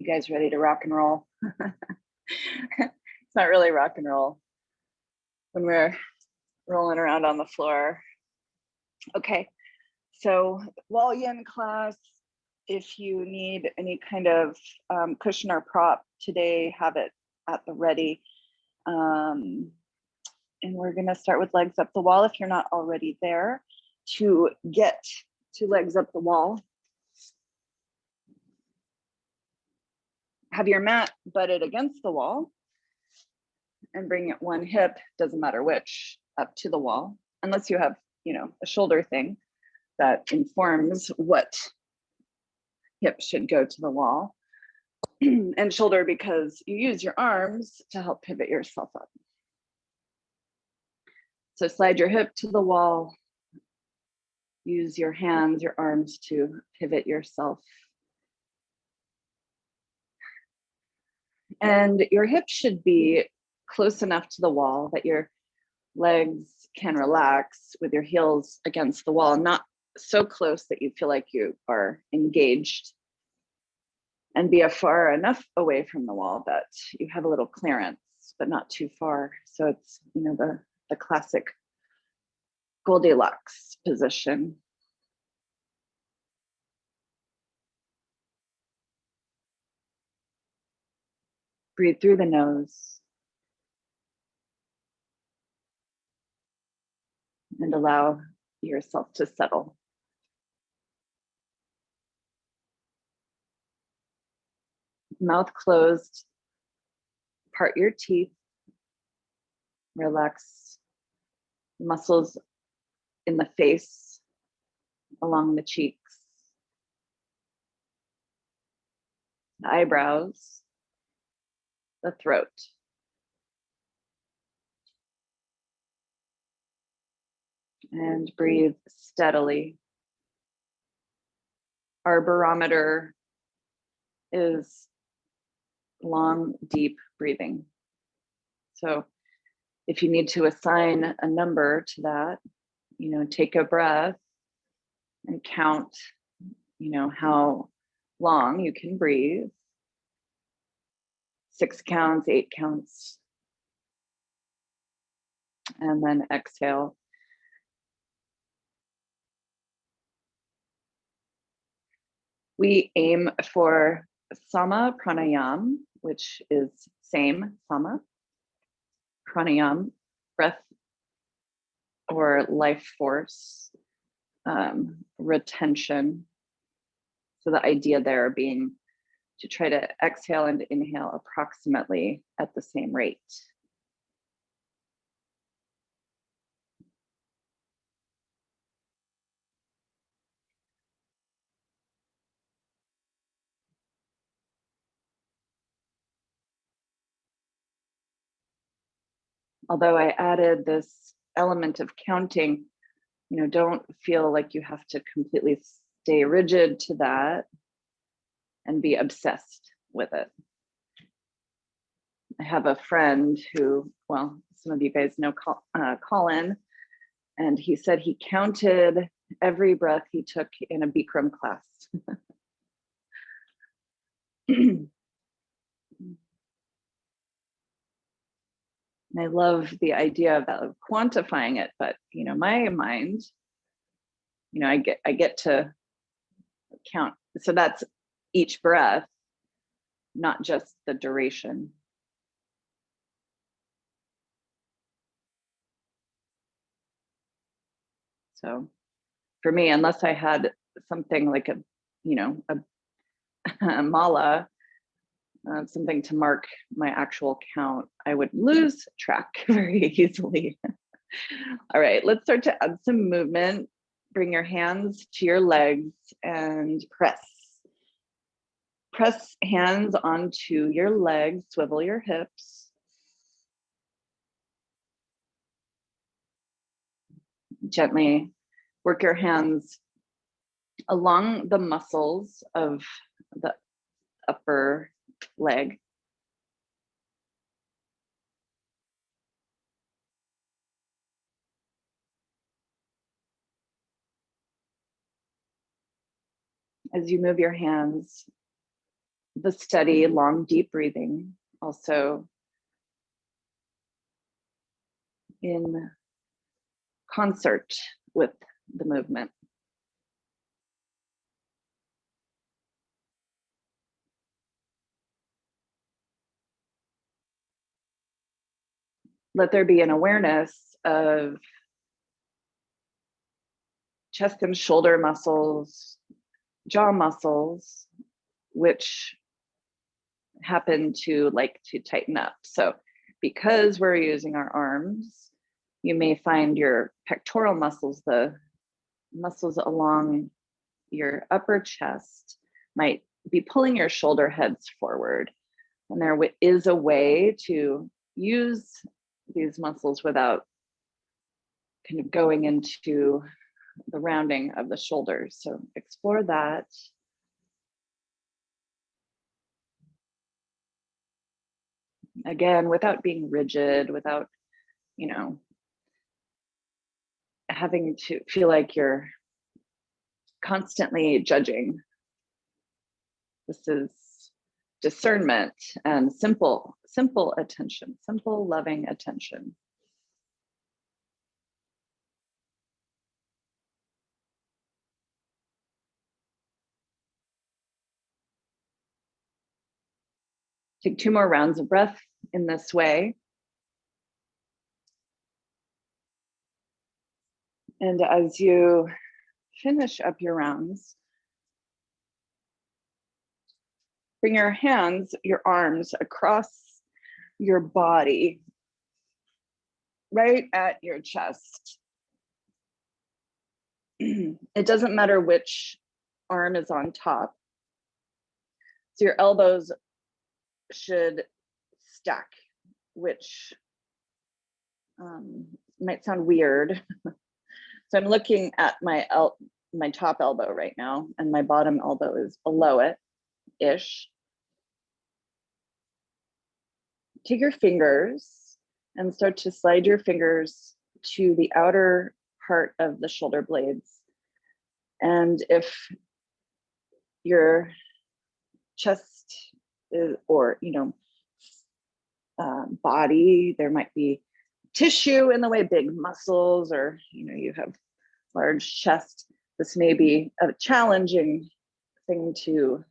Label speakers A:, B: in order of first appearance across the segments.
A: You guys ready to rock and roll? It's not really rock and roll when we're rolling around on the floor. Okay, so Wall Yin class, if you need any kind of cushion or prop today, have it at the ready. And we're gonna start with legs up the wall if you're not already there. To get to legs up the wall, have your mat butted against the wall and bring it one hip, doesn't matter which, up to the wall, unless you have, a shoulder thing that informs what hip should go to the wall. And shoulder because you use your arms to help pivot yourself up. So slide your hip to the wall, use your hands, your arms to pivot yourself. And your hips should be close enough to the wall that your legs can relax with your heels against the wall, not so close that you feel like you are engaged, and be far enough away from the wall that you have a little clearance, but not too far. So it's, the classic Goldilocks position. Breathe through the nose and allow yourself to settle. Mouth closed, part your teeth, relax muscles in the face, along the cheeks, the eyebrows, the throat. And breathe steadily. Our barometer is long, deep breathing. So if you need to assign a number to that, take a breath and count, how long you can breathe. 6 counts, 8 counts. And then exhale. We aim for Sama Pranayam, which is same Sama. Pranayam, breath or life force, retention. So the idea there being to try to exhale and inhale approximately at the same rate. Although I added this element of counting, don't feel like you have to completely stay rigid to that and be obsessed with it. I have a friend who, well, some of you guys know Colin, and he said he counted every breath he took in a Bikram class. And I love the idea of quantifying it, but my mind, I get to count. So that's each breath, not just the duration. So for me, unless I had something like a mala, something to mark my actual count, I would lose track very easily. All right, let's start to add some movement. Bring your hands to your legs and press. Press hands onto your legs, swivel your hips. Gently work your hands along the muscles of the upper leg. As you move your hands, the steady, long, deep breathing also in concert with the movement. Let there be an awareness of chest and shoulder muscles, jaw muscles, which happen to like to tighten up. So because we're using our arms, you may find your pectoral muscles, the muscles along your upper chest, might be pulling your shoulder heads forward. And there is a way to use these muscles without kind of going into the rounding of the shoulders. So explore that. Again, without being rigid, without, you know, having to feel like you're constantly judging. This is discernment and simple attention, simple loving attention. Take 2 more rounds of breath in this way. And as you finish up your rounds, bring your hands, your arms across your body, right at your chest. It doesn't matter which arm is on top. So your elbows should stack, which might sound weird. So I'm looking at my top elbow right now, and my bottom elbow is below it ish. Take your fingers and start to slide your fingers to the outer part of the shoulder blades. And if your chest is, or, you know, body, there might be tissue in the way, big muscles, or, you know, you have large chest, this may be a challenging thing to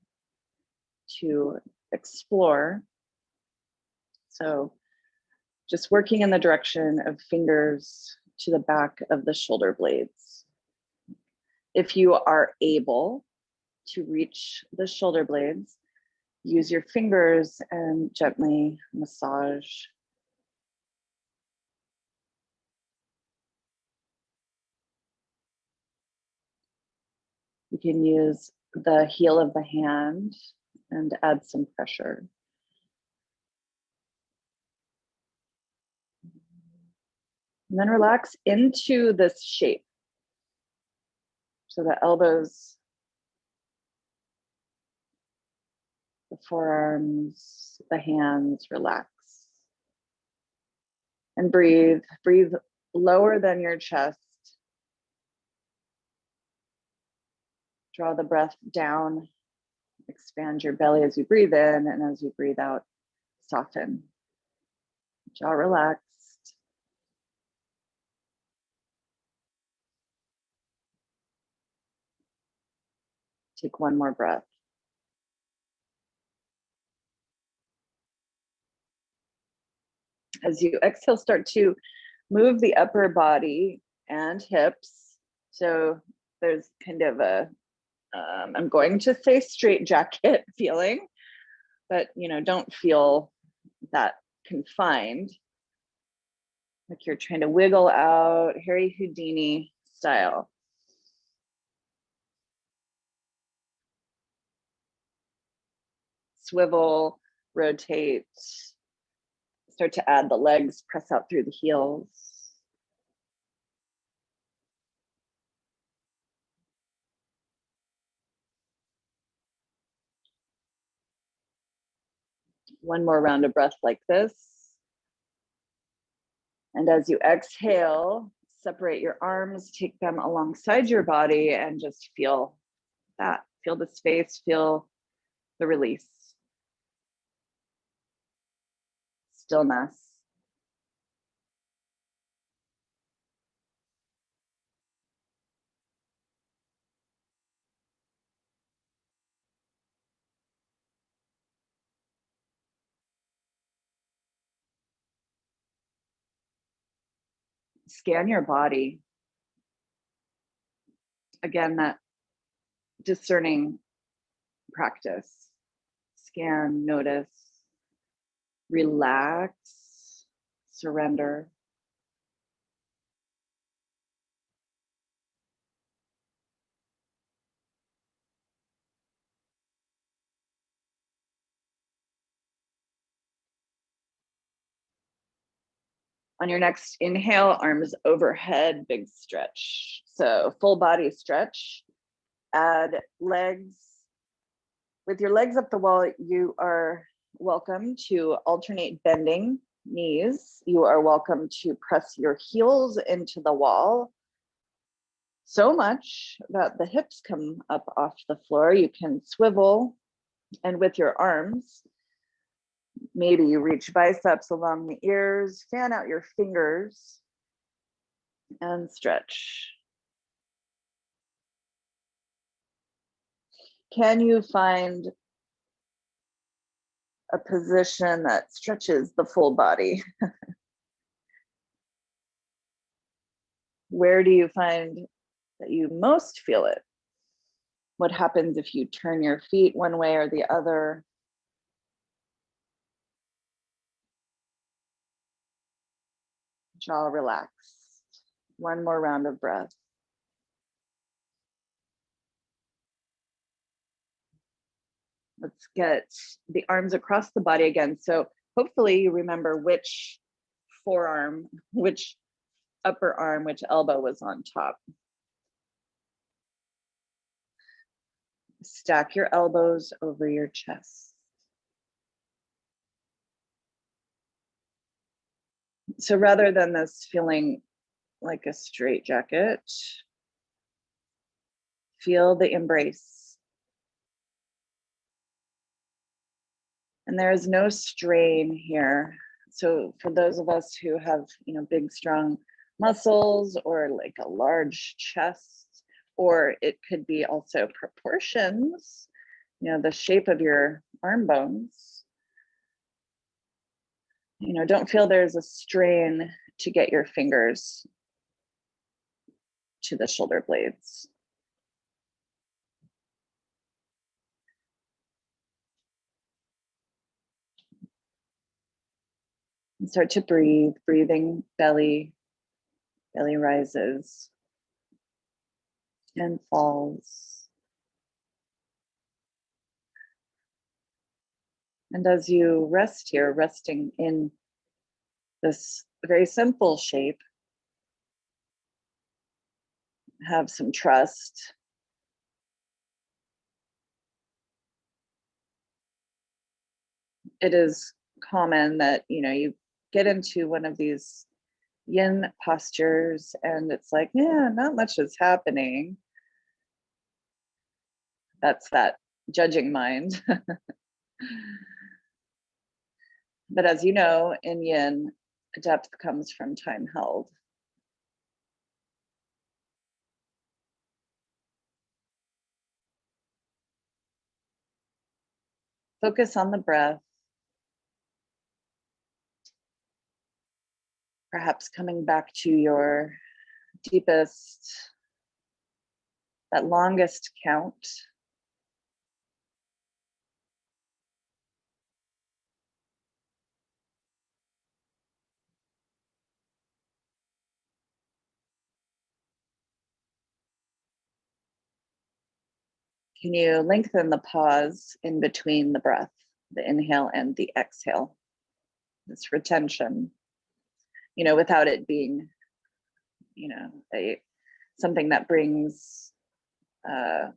A: explore. So just working in the direction of fingers to the back of the shoulder blades. If you are able to reach the shoulder blades, use your fingers and gently massage. You can use the heel of the hand and add some pressure. And then relax into this shape. So the elbows, the forearms, the hands relax. And breathe. Breathe lower than your chest. Draw the breath down. Expand your belly as you breathe in, and as you breathe out, soften. Jaw relaxed. Take 1 more breath. As you exhale, start to move the upper body and hips. So there's kind of a, I'm going to say straitjacket feeling, but, you know, don't feel that confined. Like you're trying to wiggle out, Harry Houdini style. Swivel, rotate, start to add the legs, press out through the heels. One more round of breath like this. And as you exhale, separate your arms, take them alongside your body, and just feel that. Feel the space, feel the release. stillness. Scan your body. Again, that discerning practice. Scan, notice, relax, surrender. On your next inhale, arms overhead, big stretch. So full body stretch. Add legs. With your legs up the wall, you are welcome to alternate bending knees. You are welcome to press your heels into the wall so much that the hips come up off the floor. You can swivel, and with your arms, maybe you reach biceps along the ears, fan out your fingers, and stretch. Can you find a position that stretches the full body? Where do you find that you most feel it? What happens if you turn your feet one way or the other? Jaw relaxed. One more round of breath. Let's get the arms across the body again. So hopefully you remember which forearm, which upper arm, which elbow was on top. Stack your elbows over your chest. So rather than this feeling like a straitjacket, feel the embrace. And there is no strain here. So for those of us who have, big, strong muscles or like a large chest, or it could be also proportions, the shape of your arm bones, don't feel there's a strain to get your fingers to the shoulder blades. And start to breathe, breathing belly rises and falls. And as you rest here, resting in this very simple shape, have some trust. It is common that, you get into one of these yin postures and it's like, yeah, not much is happening. That's that judging mind. But as you know, in yin, depth comes from time held. Focus on the breath. Perhaps coming back to your deepest, that longest count. Can you lengthen the pause in between the breath, the inhale and the exhale? This retention, without it being, something that brings a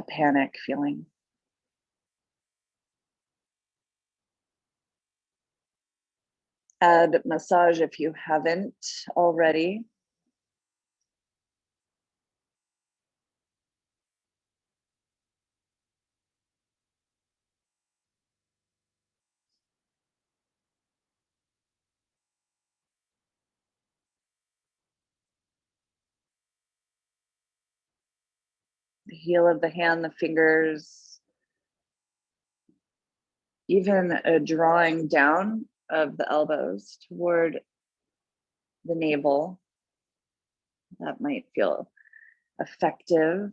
A: panic feeling. Add massage if you haven't already. the heel of the hand, the fingers, even a drawing down of the elbows toward the navel. That might feel effective.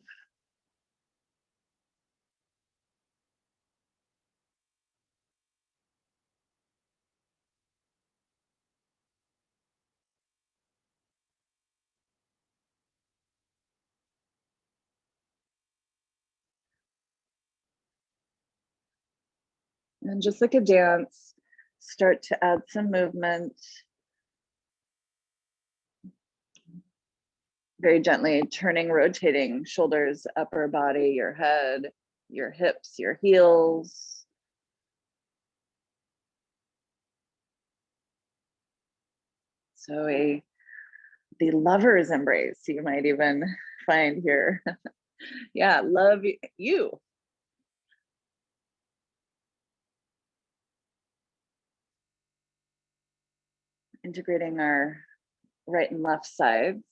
A: And just like a dance, start to add some movement. Very gently turning, rotating shoulders, upper body, your head, your hips, your heels. So the lover's embrace you might even find here. Yeah, love you. Integrating our right and left sides,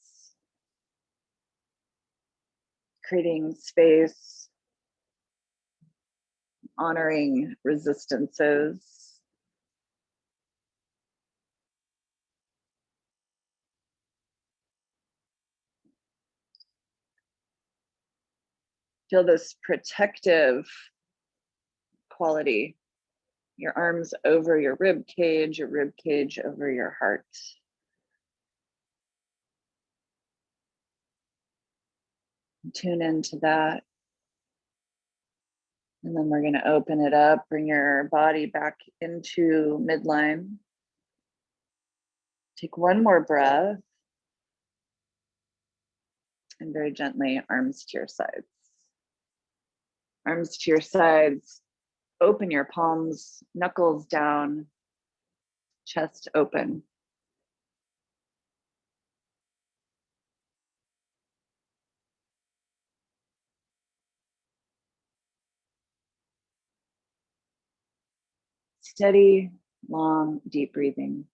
A: creating space, honoring resistances. Feel this protective quality. Your arms over your rib cage over your heart. Tune into that. And then we're going to open it up, bring your body back into midline. Take one more breath. And very gently, arms to your sides. Arms to your sides. Open your palms, knuckles down, chest open. Steady, long, deep breathing.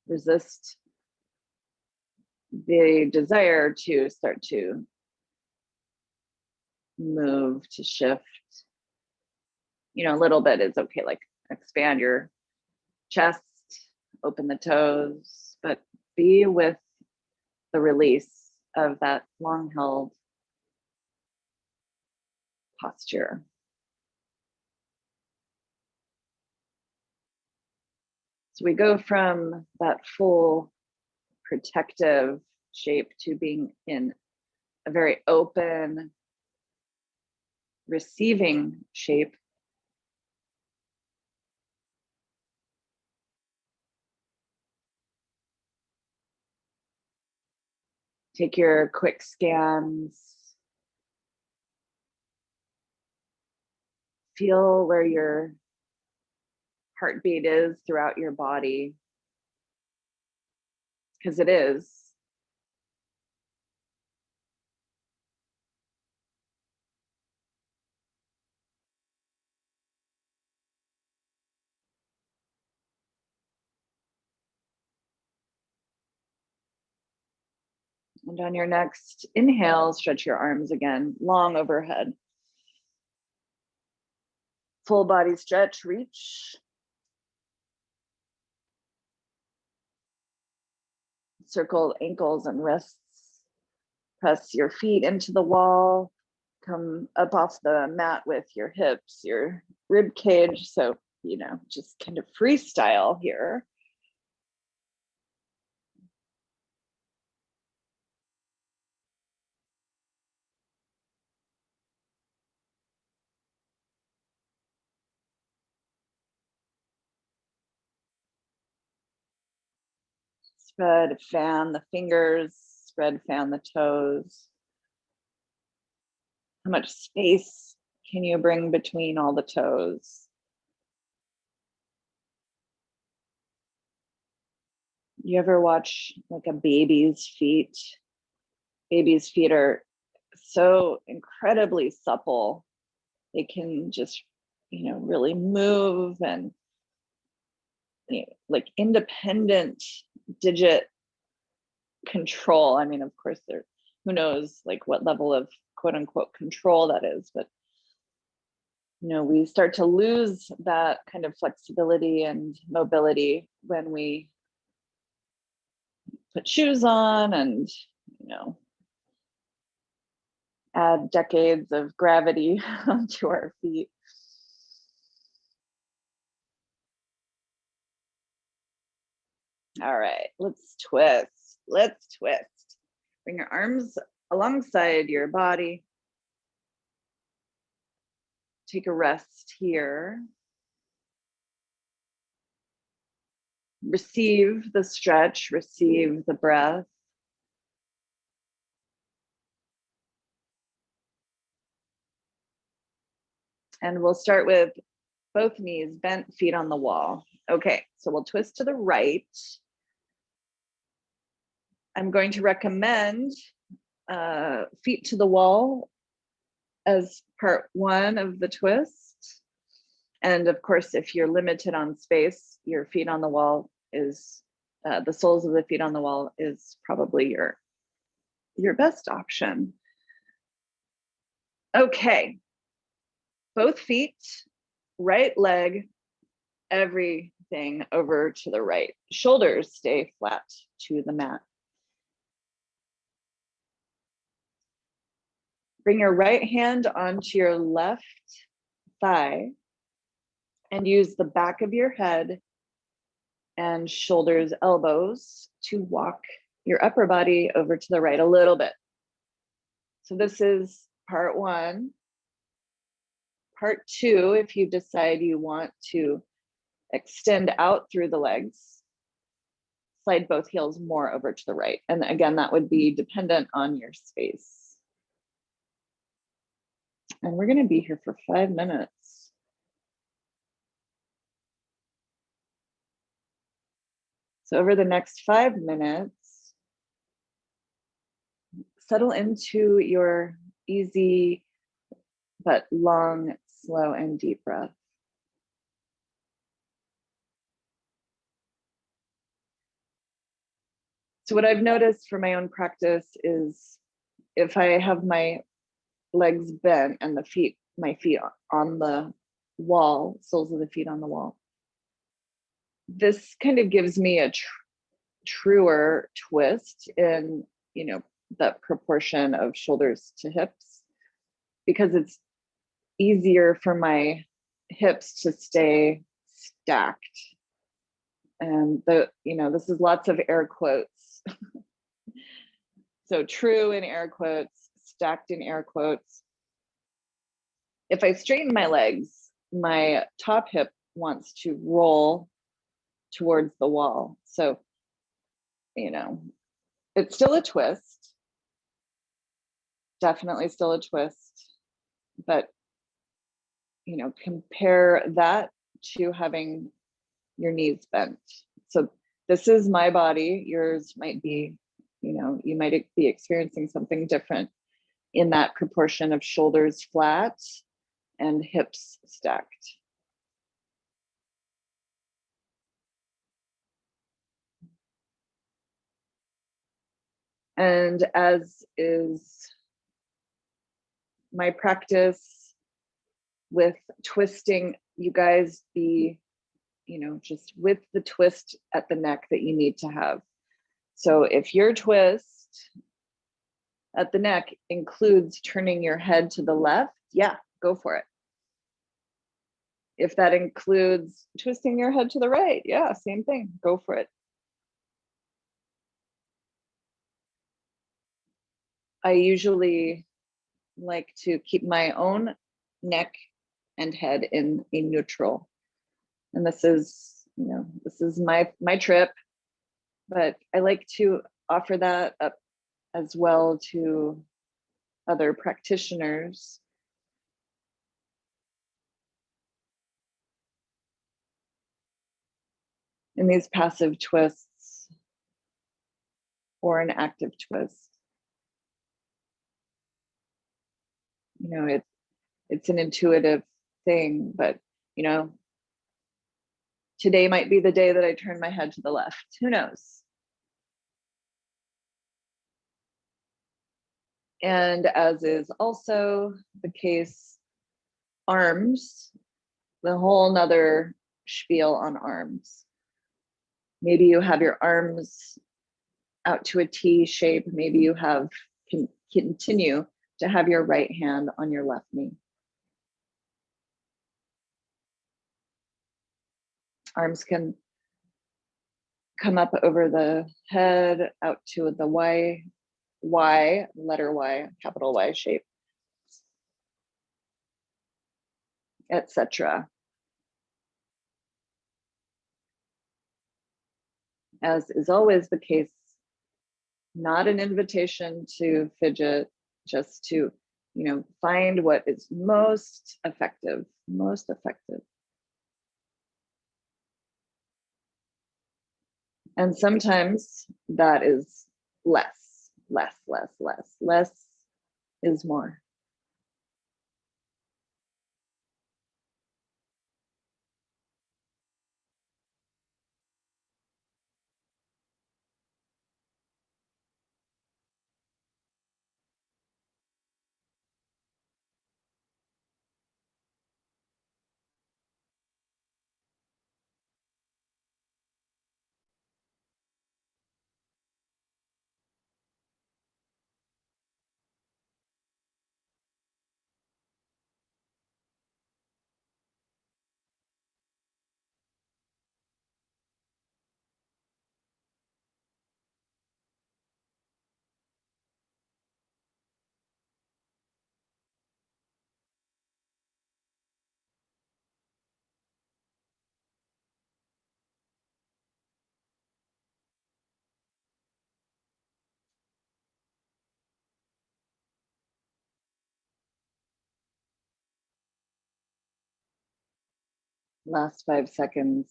A: Resist the desire to start to move, to shift. You know, a little bit is okay, like expand your chest, open the toes, but be with the release of that long held posture. So we go from that full protective shape to being in a very open, receiving shape. Take your quick scans. Feel where your heartbeat is throughout your body, because it is. And on your next inhale, stretch your arms again, long overhead. Full body stretch, reach. Circle ankles and wrists. Press your feet into the wall. Come up off the mat with your hips, your rib cage. So, you know, just kind of freestyle here. Spread, fan the fingers, spread, fan the toes. How much space can you bring between all the toes? You ever watch like a baby's feet? Baby's feet are so incredibly supple. They can just, you know, really move and like independent digit control. I mean, of course, who knows like what level of quote unquote control that is, but we start to lose that kind of flexibility and mobility when we put shoes on and add decades of gravity onto our feet. All right, let's twist. Let's twist. Bring your arms alongside your body. Take a rest here. Receive the stretch, receive the breath. And we'll start with both knees bent, feet on the wall. Okay, so we'll twist to the right. I'm going to recommend feet to the wall as part one of the twist. And of course, if you're limited on space, your feet on the wall is, the soles of the feet on the wall is probably your best option. Okay, both feet, right leg, everything over to the right. Shoulders stay flat to the mat. Bring your right hand onto your left thigh and use the back of your head and shoulders, elbows to walk your upper body over to the right a little bit. So this is part one. Part two, if you decide you want to extend out through the legs, slide both heels more over to the right. And again, that would be dependent on your space. And we're going to be here for 5 minutes. So over the next 5 minutes, settle into your easy but long, slow, and deep breath. So what I've noticed for my own practice is if I have my legs bent and my feet on the wall, soles of the feet on the wall, this kind of gives me a truer twist in, that proportion of shoulders to hips, because it's easier for my hips to stay stacked. And this is lots of air quotes. So true in air quotes, stacked in air quotes. If I straighten my legs, my top hip wants to roll towards the wall. So, it's still a twist, definitely still a twist, but, compare that to having your knees bent. So this is my body, yours might be, you might be experiencing something different in that proportion of shoulders flat and hips stacked. And as is my practice with twisting, you guys be, just with the twist at the neck that you need to have. So if your twist at the neck includes turning your head to the left, yeah, go for it. If that includes twisting your head to the right, yeah, same thing, go for it. I usually like to keep my own neck and head in a neutral. And this is, this is my trip, but I like to offer that up as well to other practitioners. In these passive twists or an active twist. It's an intuitive thing, but Today might be the day that I turn my head to the left. Who knows? And as is also the case, arms, the whole nother spiel on arms. Maybe you have your arms out to a T shape. Maybe you have continue to have your right hand on your left knee. Arms can come up over the head out to the letter Y, capital Y shape, etc. As is always the case, not an invitation to fidget, just to, find what is most effective, And sometimes that is less is more. Last 5 seconds.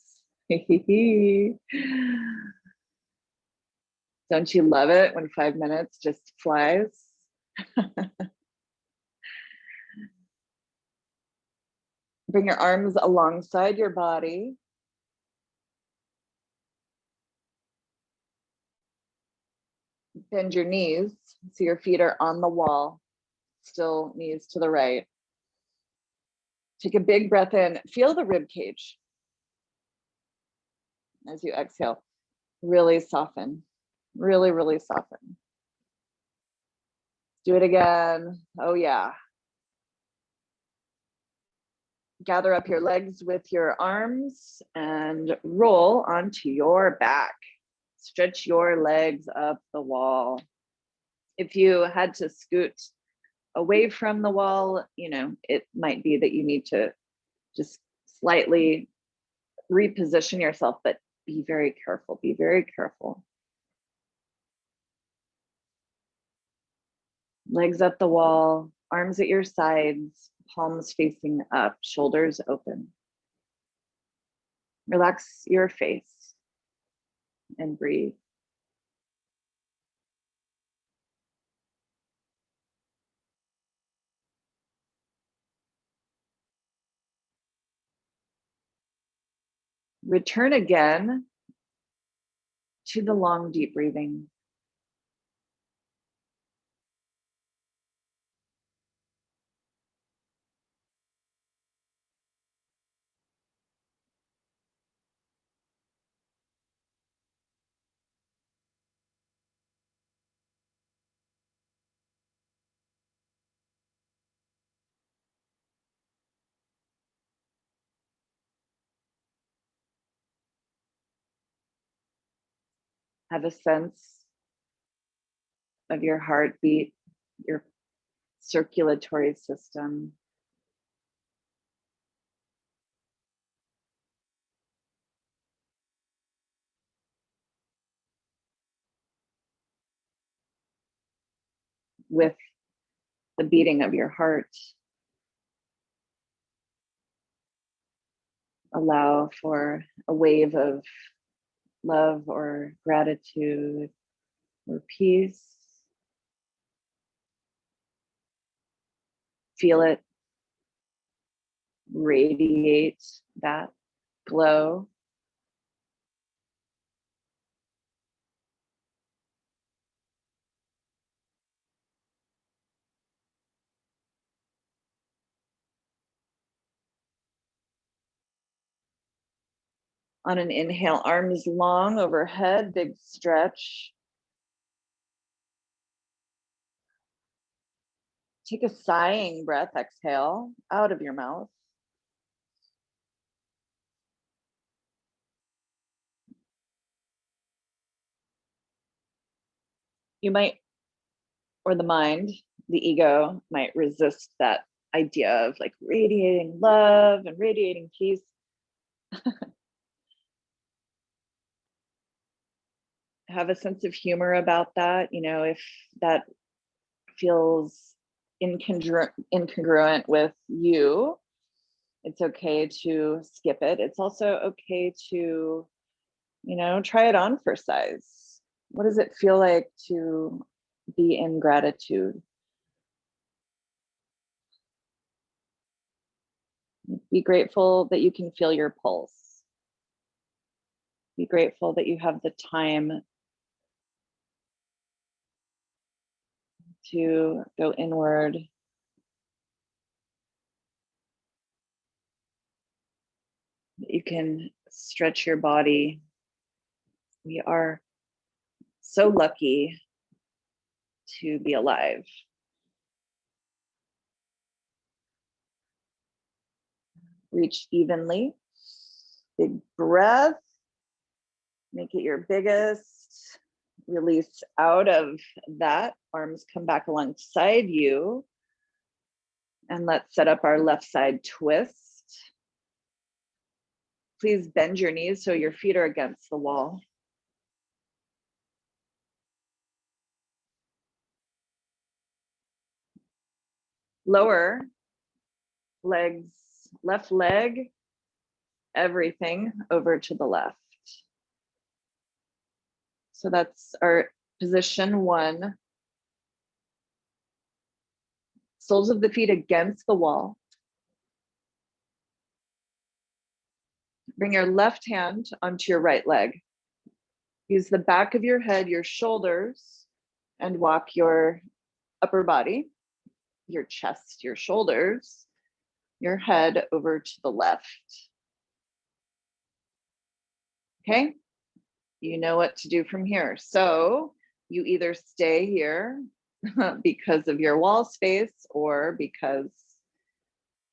A: Don't you love it when 5 minutes just flies? Bring your arms alongside your body. Bend your knees so your feet are on the wall, still knees to the right. Take a big breath in, feel the rib cage. As you exhale, really soften, really soften. Do it again. Oh yeah. Gather up your legs with your arms and roll onto your back. Stretch your legs up the wall. If you had to scoot away from the wall, it might be that you need to just slightly reposition yourself, but be very careful, be very careful. Legs up the wall, arms at your sides, palms facing up, shoulders open. Relax your face and breathe. Return again to the long, deep breathing. Have a sense of your heartbeat, your circulatory system. With the beating of your heart, allow for a wave of love or gratitude or peace. Feel it radiate that glow On an inhale, arms long overhead, big stretch. Take a sighing breath, exhale out of your mouth. You might, or the mind, the ego might resist that idea of like radiating love and radiating peace. Have a sense of humor about that. You know, if that feels incongruent with you, it's okay to skip it. It's also okay to, you know, try it on for size. What does it feel like to be in gratitude? Be grateful that you can feel your pulse. Be grateful that you have the time to go inward. That you can stretch your body. We are so lucky to be alive. Reach evenly. Big breath. Make it your biggest. Release out of that. Arms come back alongside you. And let's set up our left side twist. Please bend your knees so your feet are against the wall. Lower legs, left leg, everything over to the left. So that's our position one. Soles of the feet against the wall. Bring your left hand onto your right leg. Use the back of your head, your shoulders, and walk your upper body, your chest, your shoulders, your head over to the left. Okay, you know what to do from here. So you either stay here because of your wall space or because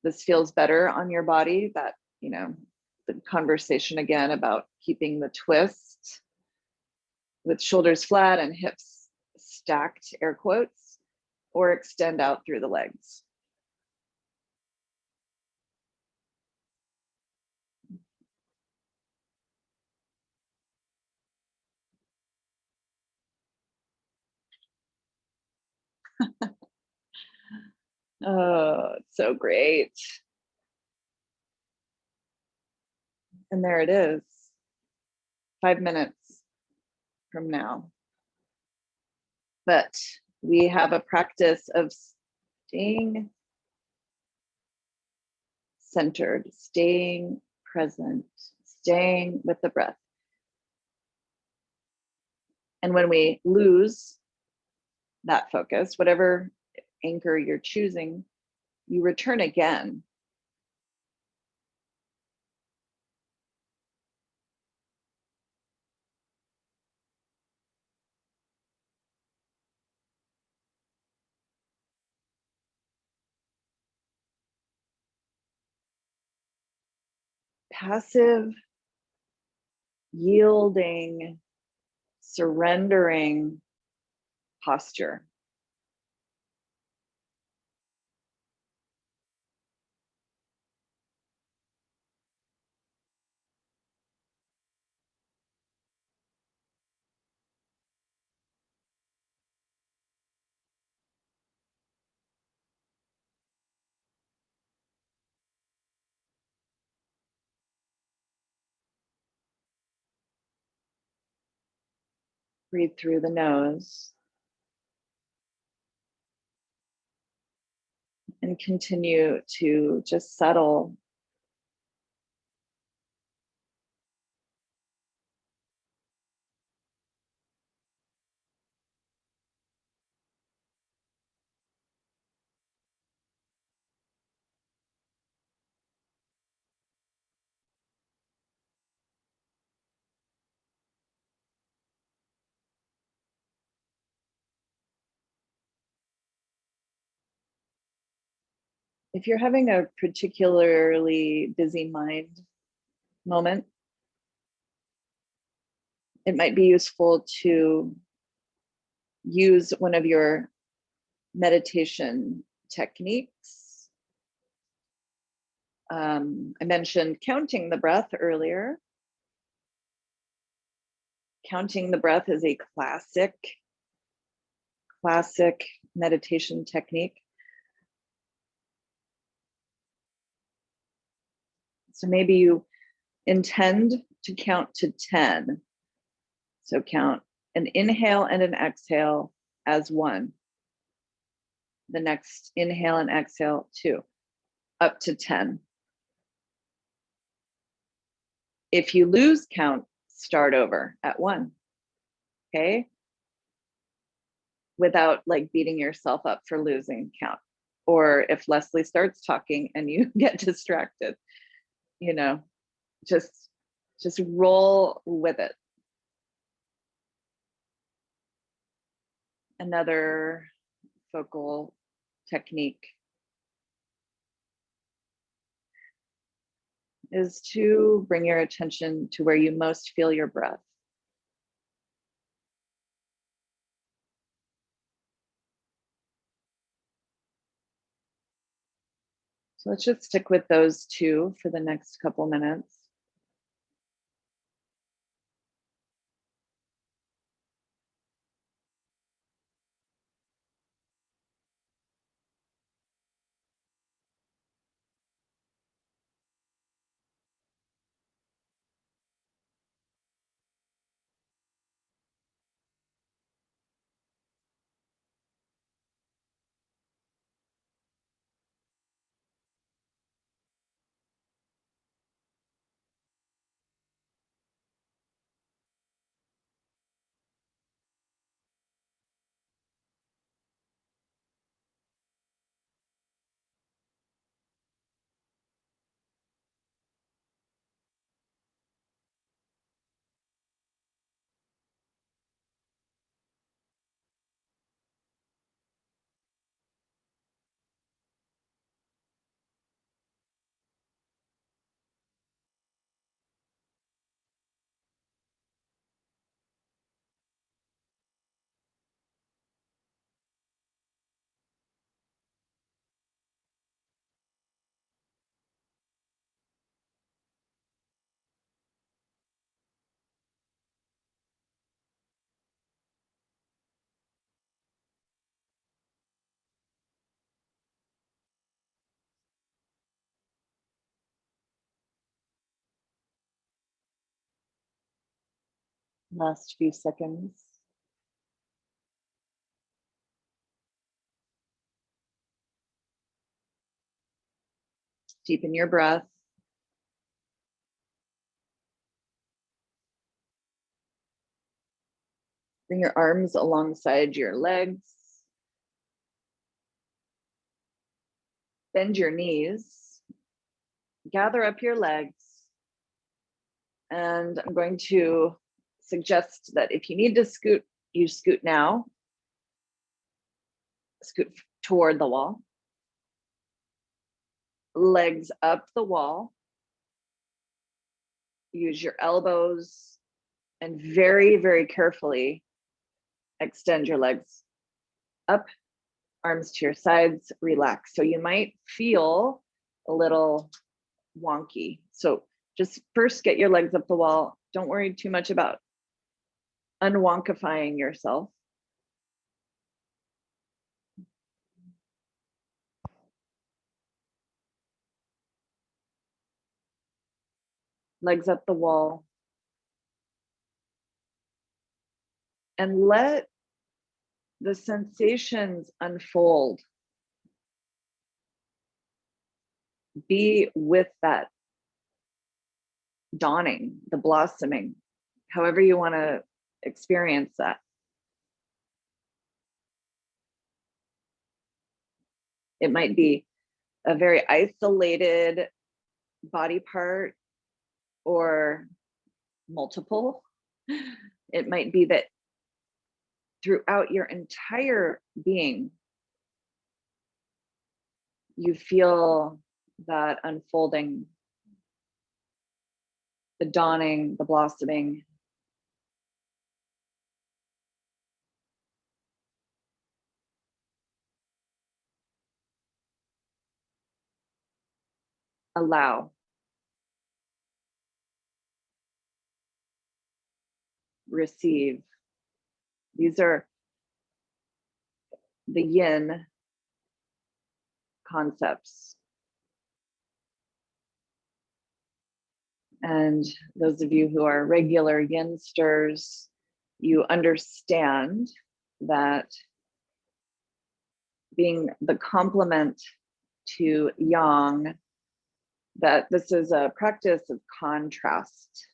A: this feels better on your body, that, you know, the conversation again about keeping the twist with shoulders flat and hips stacked, air quotes, or extend out through the legs. Oh, it's so great. And there it is, 5 minutes from now. But we have a practice of staying centered, staying present, staying with the breath. And when we lose that focus, whatever anchor you're choosing, you return again. Passive, yielding, surrendering posture. Breathe through the nose and continue to just settle. If you're having a particularly busy mind moment, it might be useful to use one of your meditation techniques. I mentioned counting the breath earlier. Counting the breath is a classic meditation technique. So maybe you intend to count to 10. So count an inhale and an exhale as one. The next inhale and exhale, 2, up to 10. If you lose count, start over at 1, okay? Without like beating yourself up for losing count. Or if Leslie starts talking and you get distracted, you know, just roll with it. Another focal technique is to bring your attention to where you most feel your breath. So let's just stick with those two for the next couple minutes. Last few seconds. Deepen your breath. Bring your arms alongside your legs. Bend your knees. Gather up your legs. And I'm going to suggest that if you need to scoot, you scoot now. Scoot toward the wall. Legs up the wall. Use your elbows and very, very carefully extend your legs up, arms to your sides, relax. So you might feel a little wonky. So just first get your legs up the wall. Don't worry too much about unwonkifying yourself. Legs up the wall. And let the sensations unfold. Be with that dawning, the blossoming, however you want to experience that. It might be a very isolated body part or multiple. It might be that throughout your entire being, you feel that unfolding, the dawning, the blossoming. Allow, receive. These are the yin concepts. And those of you who are regular yinsters, you understand that being the complement to yang, that this is a practice of contrast.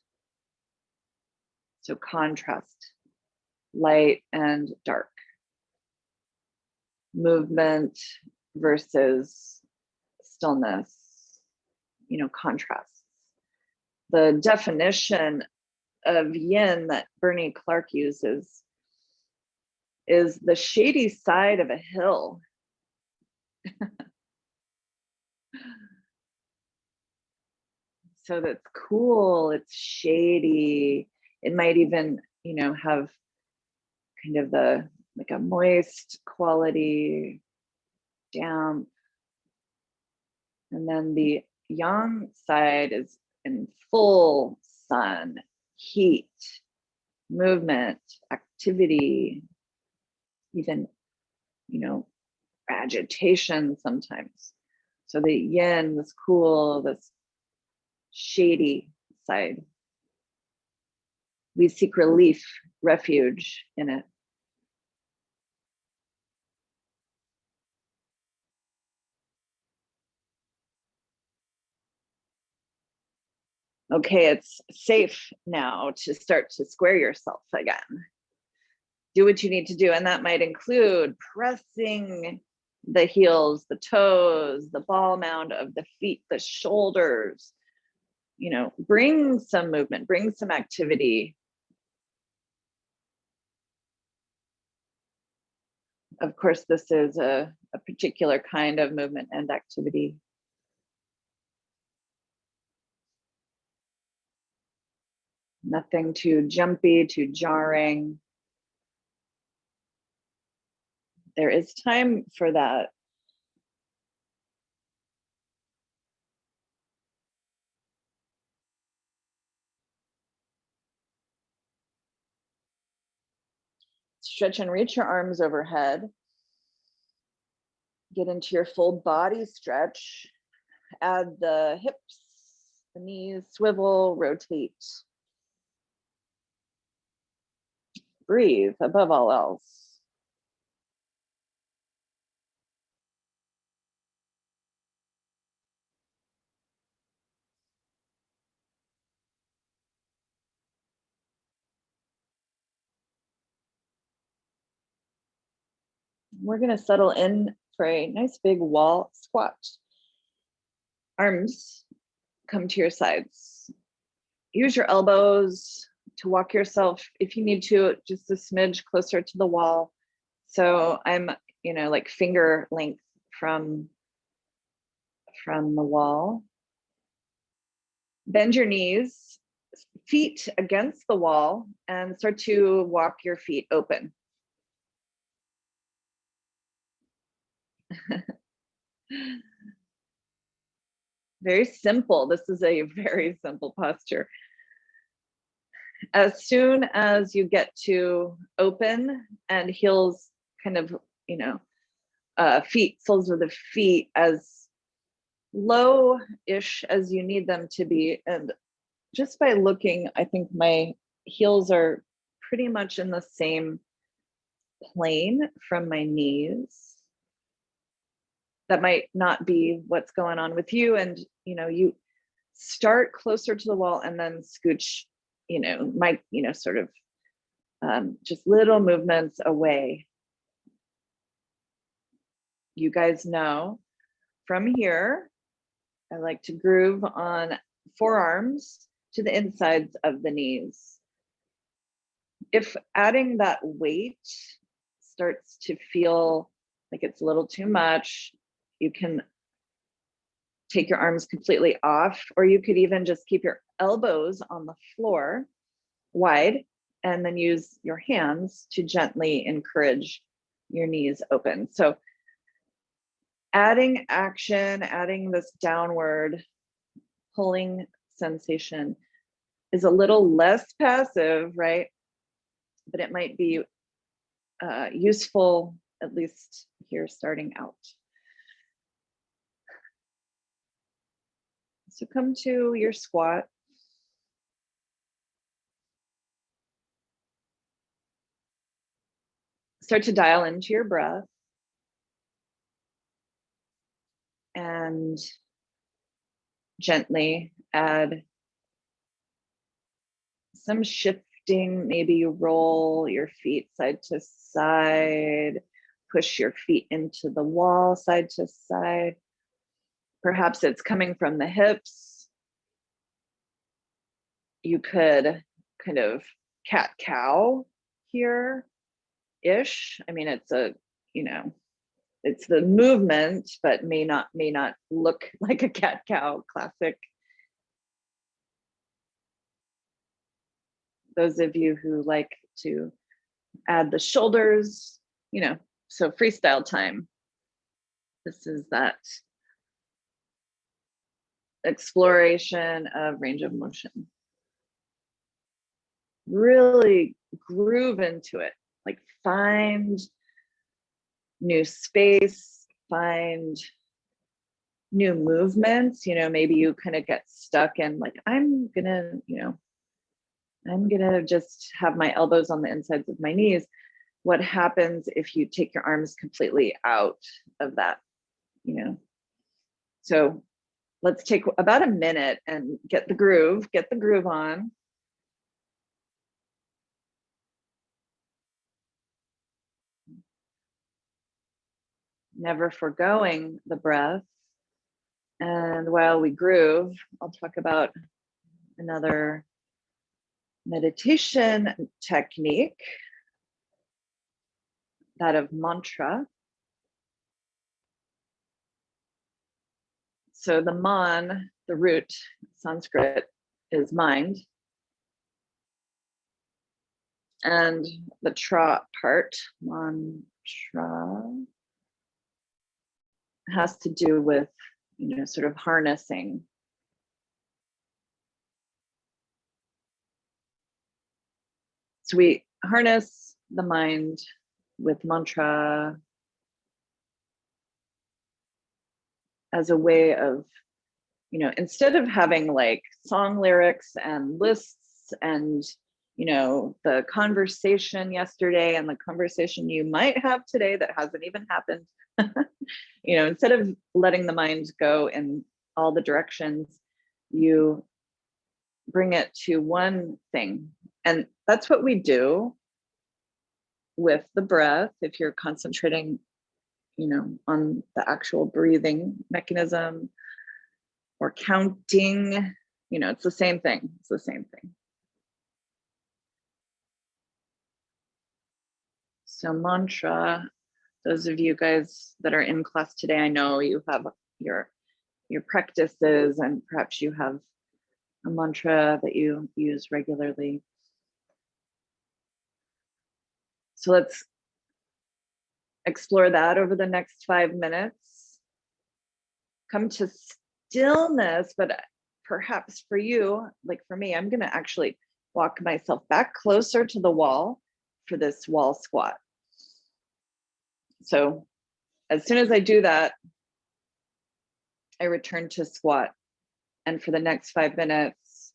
A: So contrast, light and dark, movement versus stillness, contrasts. The definition of yin that Bernie Clark uses is the shady side of a hill. So that's cool, it's shady. It might even, have kind of like a moist quality, damp. And then the yang side is in full sun, heat, movement, activity, even, agitation sometimes. So the yin, this cool, this shady side. We seek relief, refuge in it. Okay, it's safe now to start to square yourself again. Do what you need to do, and that might include pressing the heels, the toes, the ball mound of the feet, the shoulders. Bring some movement, bring some activity. Of course, this is a particular kind of movement and activity. Nothing too jumpy, too jarring. There is time for that. Stretch and reach your arms overhead. Get into your full body stretch. Add the hips, the knees, swivel, rotate. Breathe above all else. We're going to settle in for a nice big wall squat. Arms come to your sides. Use your elbows to walk yourself, if you need to, just a smidge closer to the wall. So I'm, like finger length from the wall. Bend your knees, feet against the wall, and start to walk your feet open. Very simple. This is a very simple posture. As soon as you get to open and heels kind of, feet, soles of the feet as low-ish as you need them to be. And just by looking, I think my heels are pretty much in the same plane from my knees. That might not be what's going on with you. And, you start closer to the wall and then scooch, sort of just little movements away. You guys know from here, I like to groove on forearms to the insides of the knees. If adding that weight starts to feel like it's a little too much, you can take your arms completely off, or you could even just keep your elbows on the floor wide and then use your hands to gently encourage your knees open. So adding action, adding this downward pulling sensation is a little less passive, right? But it might be useful, at least here starting out. So come to your squat. Start to dial into your breath. And gently add some shifting. Maybe you roll your feet side to side, push your feet into the wall side to side. Perhaps it's coming from the hips. You could kind of cat cow here ish. I mean, it's a, you know, it's the movement, but may not look like a cat cow classic. Those of you who like to add the shoulders, you know, so freestyle time. This is that exploration of range of motion. Really groove into it, like find new space, find new movements. You know, maybe you kind of get stuck in like, I'm gonna just have my elbows on the insides of my knees. What happens if you take your arms completely out of that, you know? So let's take about a minute and get the groove on. Never forgoing the breath. And while we groove, I'll talk about another meditation technique, that of mantra. So the man, the root, Sanskrit, is mind. And the tra part, mantra, has to do with, you know, sort of harnessing. So we harness the mind with mantra as a way of, you know, instead of having like song lyrics and lists and, you know, the conversation yesterday and the conversation you might have today that hasn't even happened, you know, instead of letting the mind go in all the directions, you bring it to one thing. And that's what we do with the breath. If you're concentrating, you know, on the actual breathing mechanism or counting, you know, it's the same thing. It's the same thing. So mantra, those of you guys that are in class today, I know you have your practices and perhaps you have a mantra that you use regularly. So let's explore that over the next 5 minutes. Come to stillness, but perhaps for you, like for me, I'm going to actually walk myself back closer to the wall for this wall squat. So as soon as I do that, I return to squat. And for the next 5 minutes,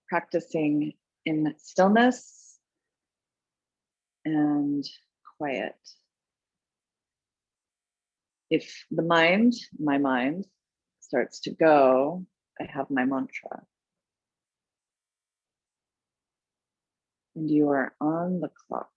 A: practicing in stillness and quiet. If my mind starts to go, I have my mantra. And you are on the clock.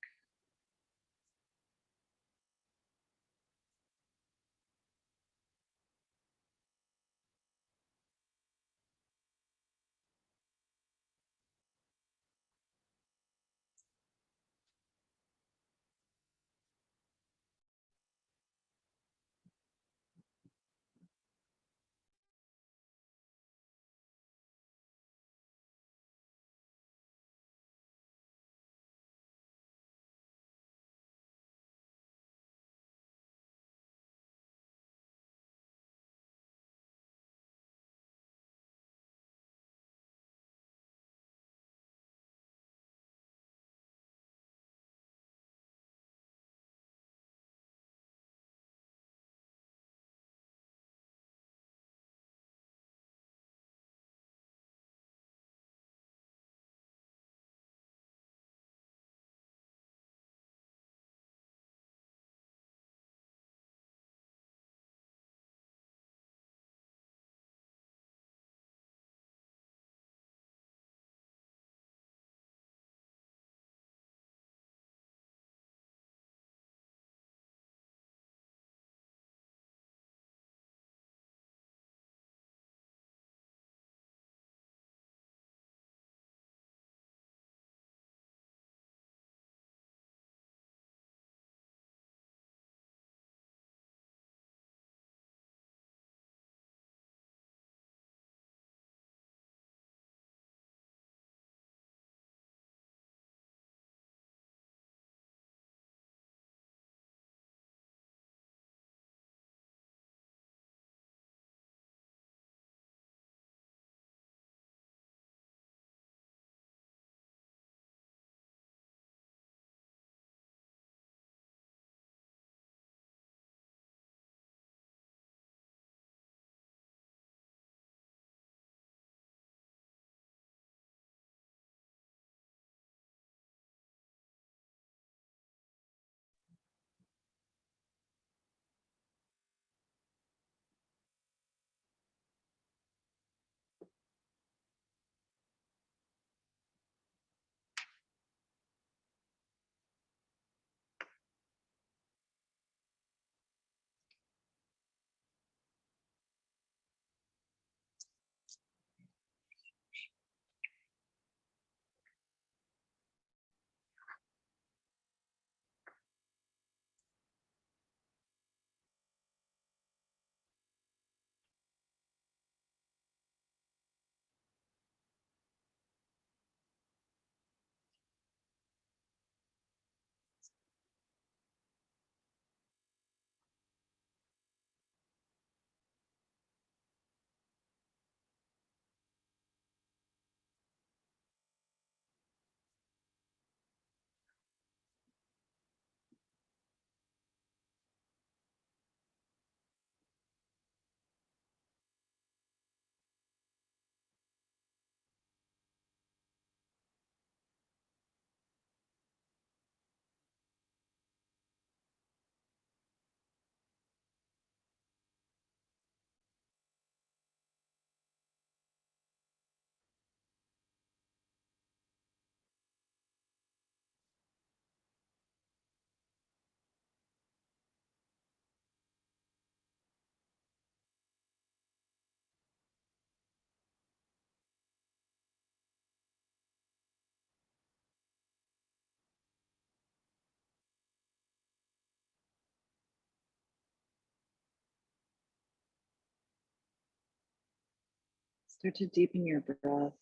A: Start to deepen your breath.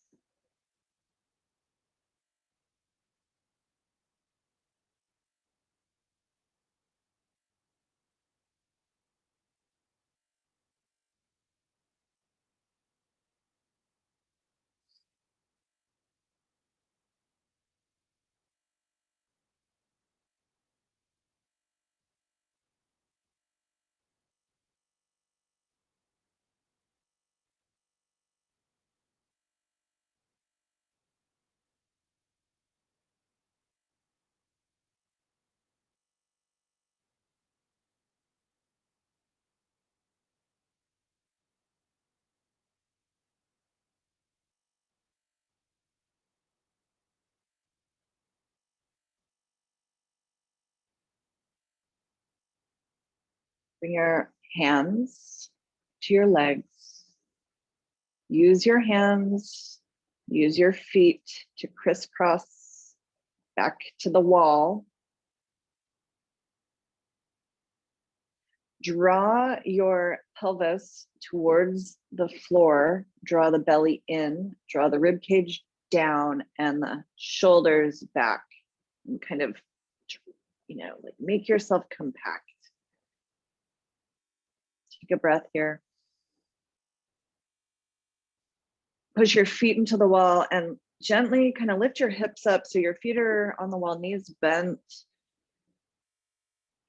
A: Bring your hands to your legs. Use your hands, use your feet to crisscross back to the wall. Draw your pelvis towards the floor, draw the belly in, draw the rib cage down and the shoulders back, and kind of, like make yourself compact. Take a breath here. Push your feet into the wall and gently kind of lift your hips up so your feet are on the wall, knees bent.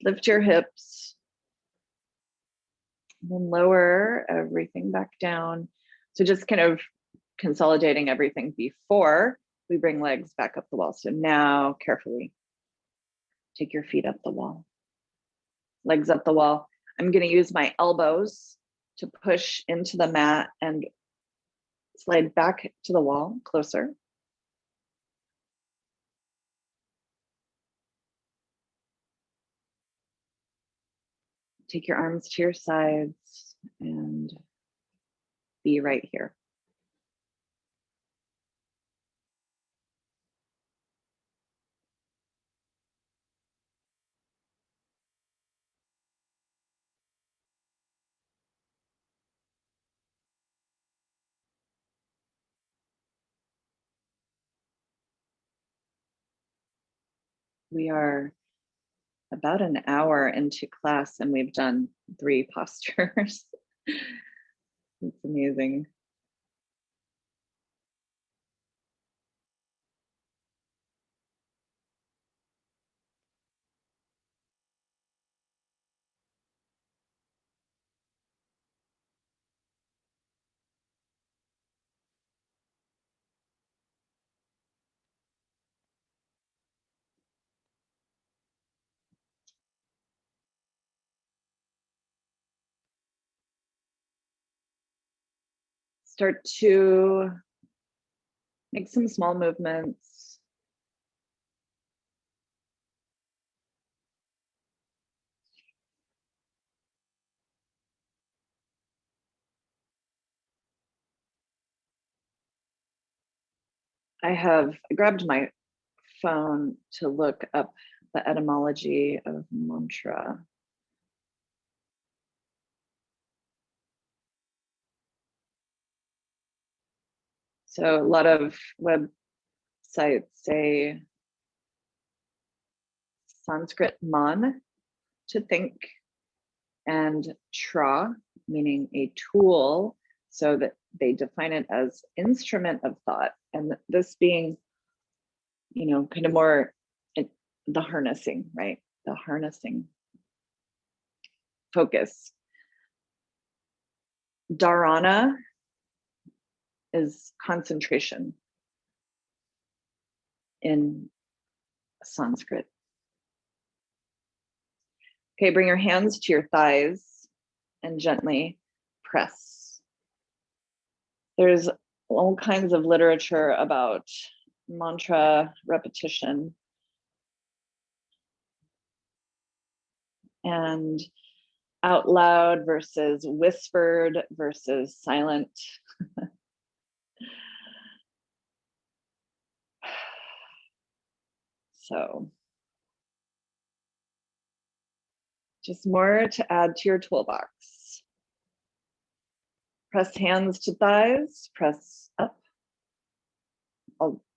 A: Lift your hips. And then lower everything back down. So just kind of consolidating everything before we bring legs back up the wall. So now carefully take your feet up the wall, legs up the wall. I'm going to use my elbows to push into the mat and slide back to the wall closer. Take your arms to your sides and be right here. We are about an hour into class and we've done 3 postures. It's amazing. Start to make some small movements. I grabbed my phone to look up the etymology of mantra. So a lot of websites say Sanskrit man, to think, and tra, meaning a tool, so that they define it as instrument of thought. And this being, kind of more the harnessing, right? The harnessing focus. Dharana is concentration in Sanskrit. Okay, bring your hands to your thighs and gently press. There's all kinds of literature about mantra repetition. And out loud versus whispered versus silent. So just more to add to your toolbox. Press hands to thighs, press up.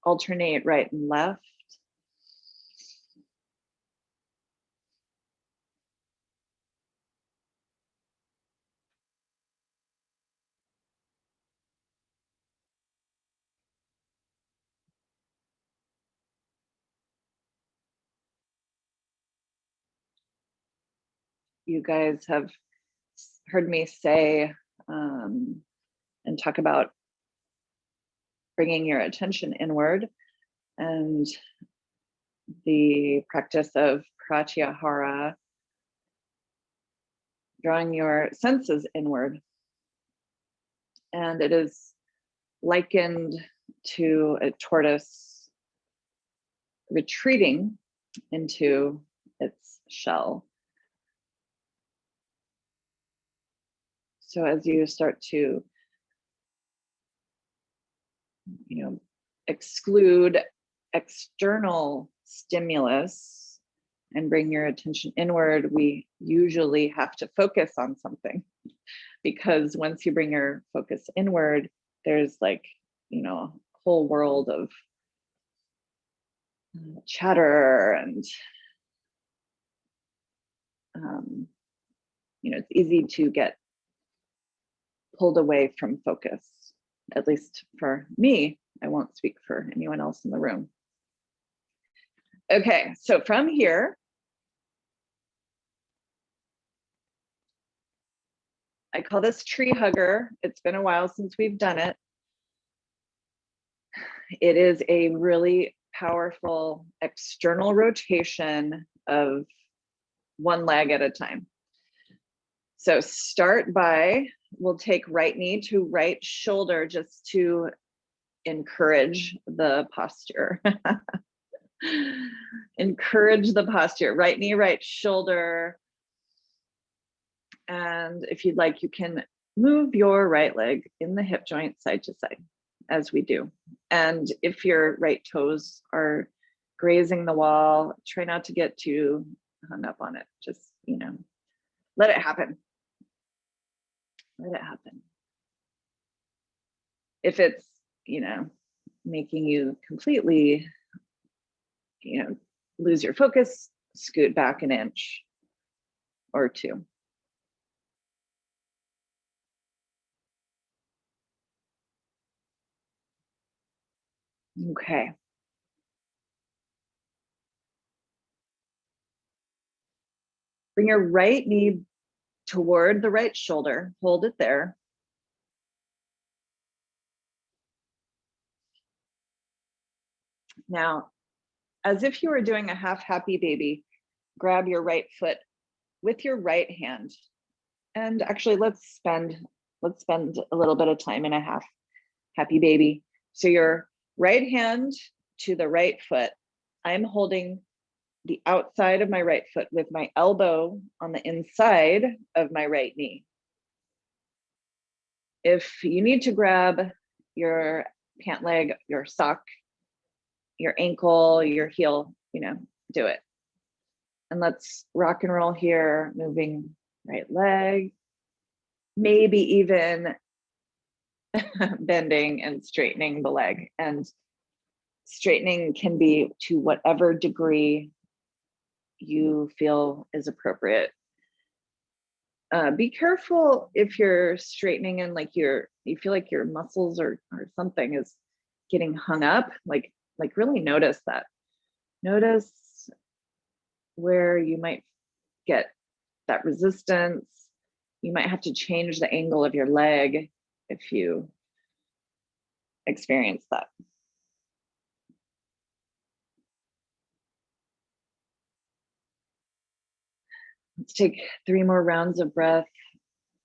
A: Alternate right and left. You guys have heard me say and talk about bringing your attention inward, and the practice of pratyahara, drawing your senses inward. And it is likened to a tortoise retreating into its shell. So as you start to, exclude external stimulus and bring your attention inward, we usually have to focus on something, because once you bring your focus inward, there's a whole world of chatter, and it's easy to get pulled away from focus. At least for me, I won't speak for anyone else in the room. Okay, so from here, I call this tree hugger. It's been a while since we've done it. It is a really powerful external rotation of one leg at a time. So start by, we'll take right knee to right shoulder just to encourage the posture. Encourage the posture. Right knee, right shoulder. And if you'd like, you can move your right leg in the hip joint side to side, as we do. And if your right toes are grazing the wall, try not to get too hung up on it. Just, let it happen. Let it happen. If it's, making you completely, lose your focus, scoot back an inch or two. Okay. Bring your right knee toward the right shoulder. Hold it there. Now, as if you were doing a half happy baby, grab your right foot with your right hand. And actually, let's spend a little bit of time in a half happy baby. So your right hand to the right foot. I'm holding the outside of my right foot with my elbow on the inside of my right knee. If you need to grab your pant leg, your sock, your ankle, your heel, do it. And let's rock and roll here, moving right leg, maybe even bending and straightening the leg. And straightening can be to whatever degree you feel is appropriate. Be careful if you're straightening and you feel like your muscles or something is getting hung up, like really notice that. Notice where you might get that resistance. You might have to change the angle of your leg if you experience that. Let's take 3 more rounds of breath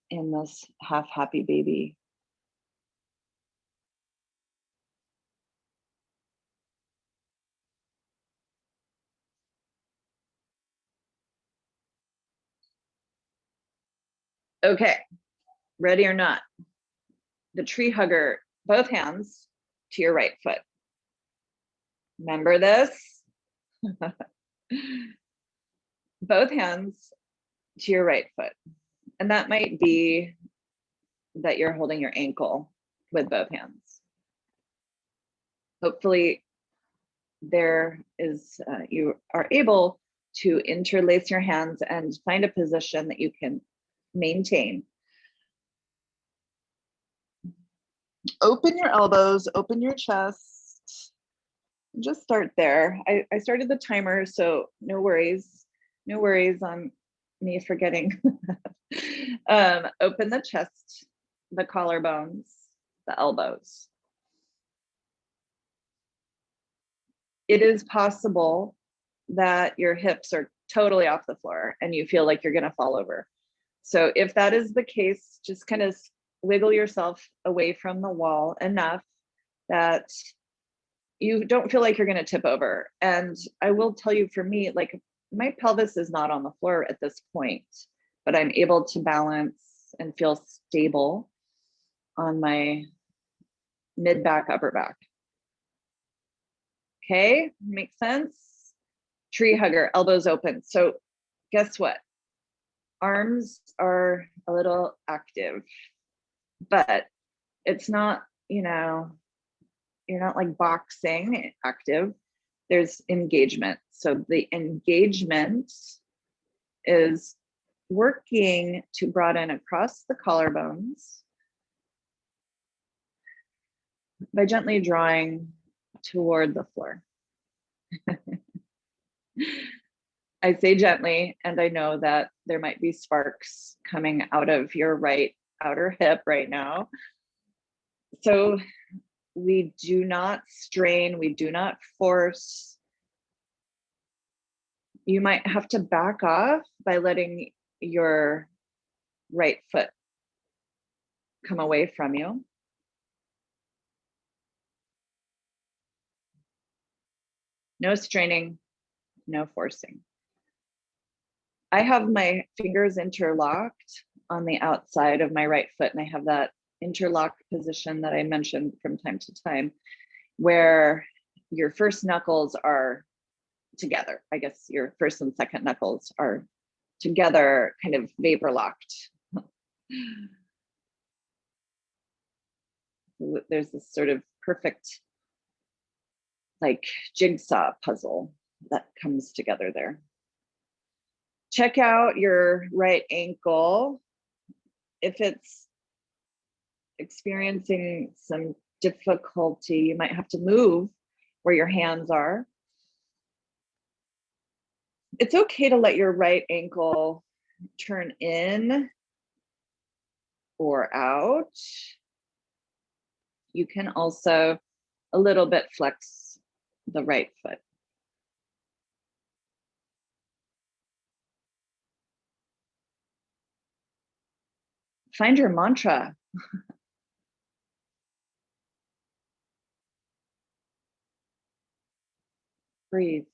A: in this half happy baby. Okay, ready or not, the tree hugger, both hands to your right foot. Remember this? Both hands to your right foot. And that might be that you're holding your ankle with both hands. Hopefully you are able to interlace your hands and find a position that you can maintain. Open your elbows, open your chest. Just start there. I started the timer, so no worries. No worries on me forgetting. Open the chest, the collarbones, the elbows. It is possible that your hips are totally off the floor and you feel like you're going to fall over. So if that is the case, just kind of wiggle yourself away from the wall enough that you don't feel like you're going to tip over. And I will tell you, for me, like, my pelvis is not on the floor at this point, but I'm able to balance and feel stable on my mid back, upper back. Okay, makes sense? Tree hugger, elbows open. So guess what? Arms are a little active, but it's not, you're not like boxing active. There's engagement. So the engagement is working to broaden across the collarbones by gently drawing toward the floor. I say gently, and I know that there might be sparks coming out of your right outer hip right now. So we do not strain, we do not force. You might have to back off by letting your right foot come away from you. No straining, no forcing. I have my fingers interlocked on the outside of my right foot, and I have that interlock position that I mentioned from time to time, where your first knuckles are together. I guess your first and second knuckles are together, kind of vapor locked. There's this sort of perfect, like, jigsaw puzzle that comes together there. Check out your right ankle. If it's experiencing some difficulty, you might have to move where your hands are. It's okay to let your right ankle turn in or out. You can also a little bit flex the right foot. Find your mantra. Breathe.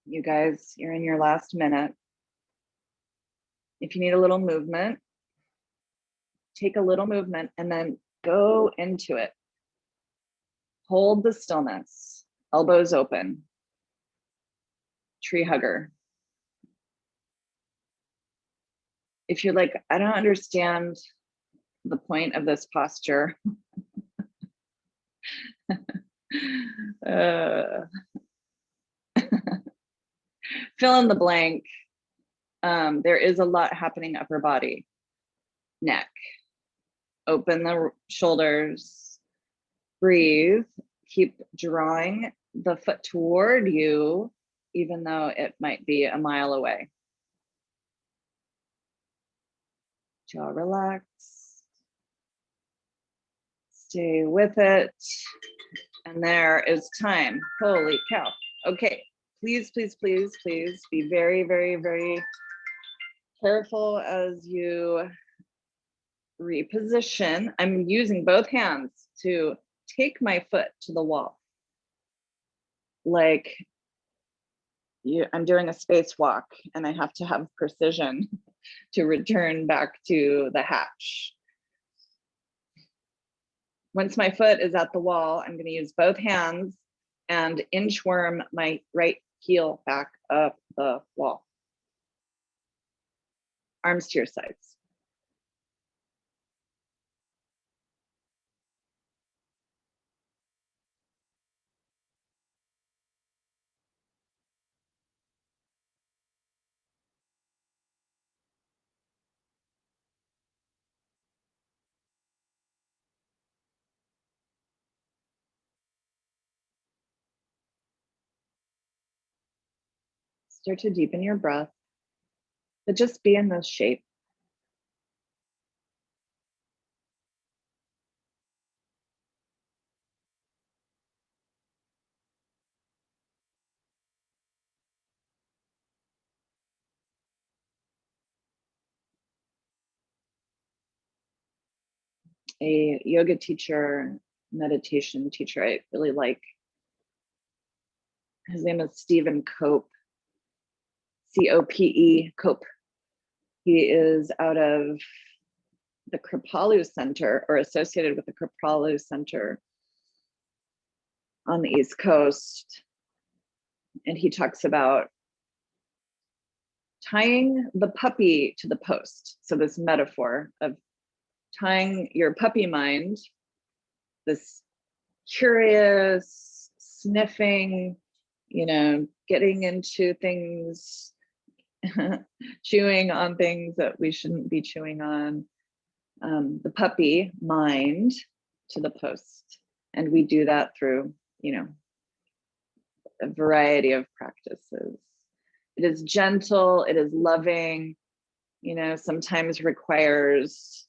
A: You guys, you're in your last minute. If you need a little movement, take a little movement and then go into it. Hold the stillness, elbows open. Tree hugger. If you're like, I don't understand the point of this posture, fill in the blank. There is a lot happening upper body, neck. Open the shoulders, breathe, keep drawing the foot toward you, even though it might be a mile away. Jaw relaxed. Stay with it. And there is time. Holy cow. Okay, please, please, please, please be very, very, very careful as you reposition. I'm using both hands to take my foot to the wall. Like I'm doing a spacewalk and I have to have precision to return back to the hatch. Once my foot is at the wall, I'm going to use both hands and inchworm my right heel back up the wall. Arms to your sides. Start to deepen your breath, but just be in this shape. A yoga teacher, meditation teacher I really like, his name is Stephen Cope, C-O-P-E, Cope. He is out of the Kripalu Center, or associated with the Kripalu Center on the East Coast. And he talks about tying the puppy to the post. So this metaphor of tying your puppy mind, this curious, sniffing, getting into things, chewing on things that we shouldn't be chewing on, the puppy mind to the post. And we do that through, a variety of practices. It is gentle, it is loving, sometimes requires,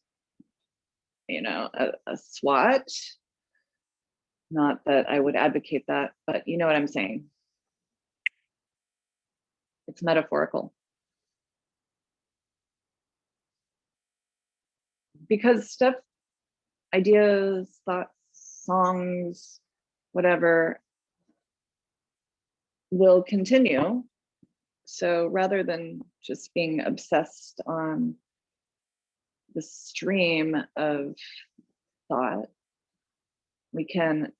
A: a swat. Not that I would advocate that, but you know what I'm saying. It's metaphorical. Because stuff, ideas, thoughts, songs, whatever, will continue. So rather than just being obsessed on the stream of thought, we can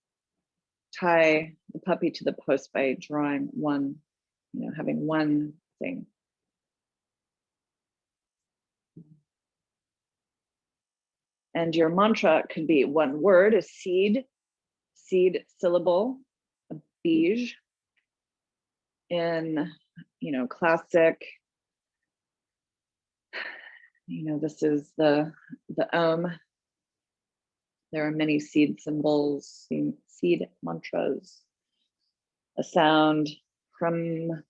A: tie the puppy to the post by drawing one, having one thing. And your mantra could be one word, a seed syllable, a bij. In, classic, this is the Om. There are many seed symbols, seed mantras, a sound from,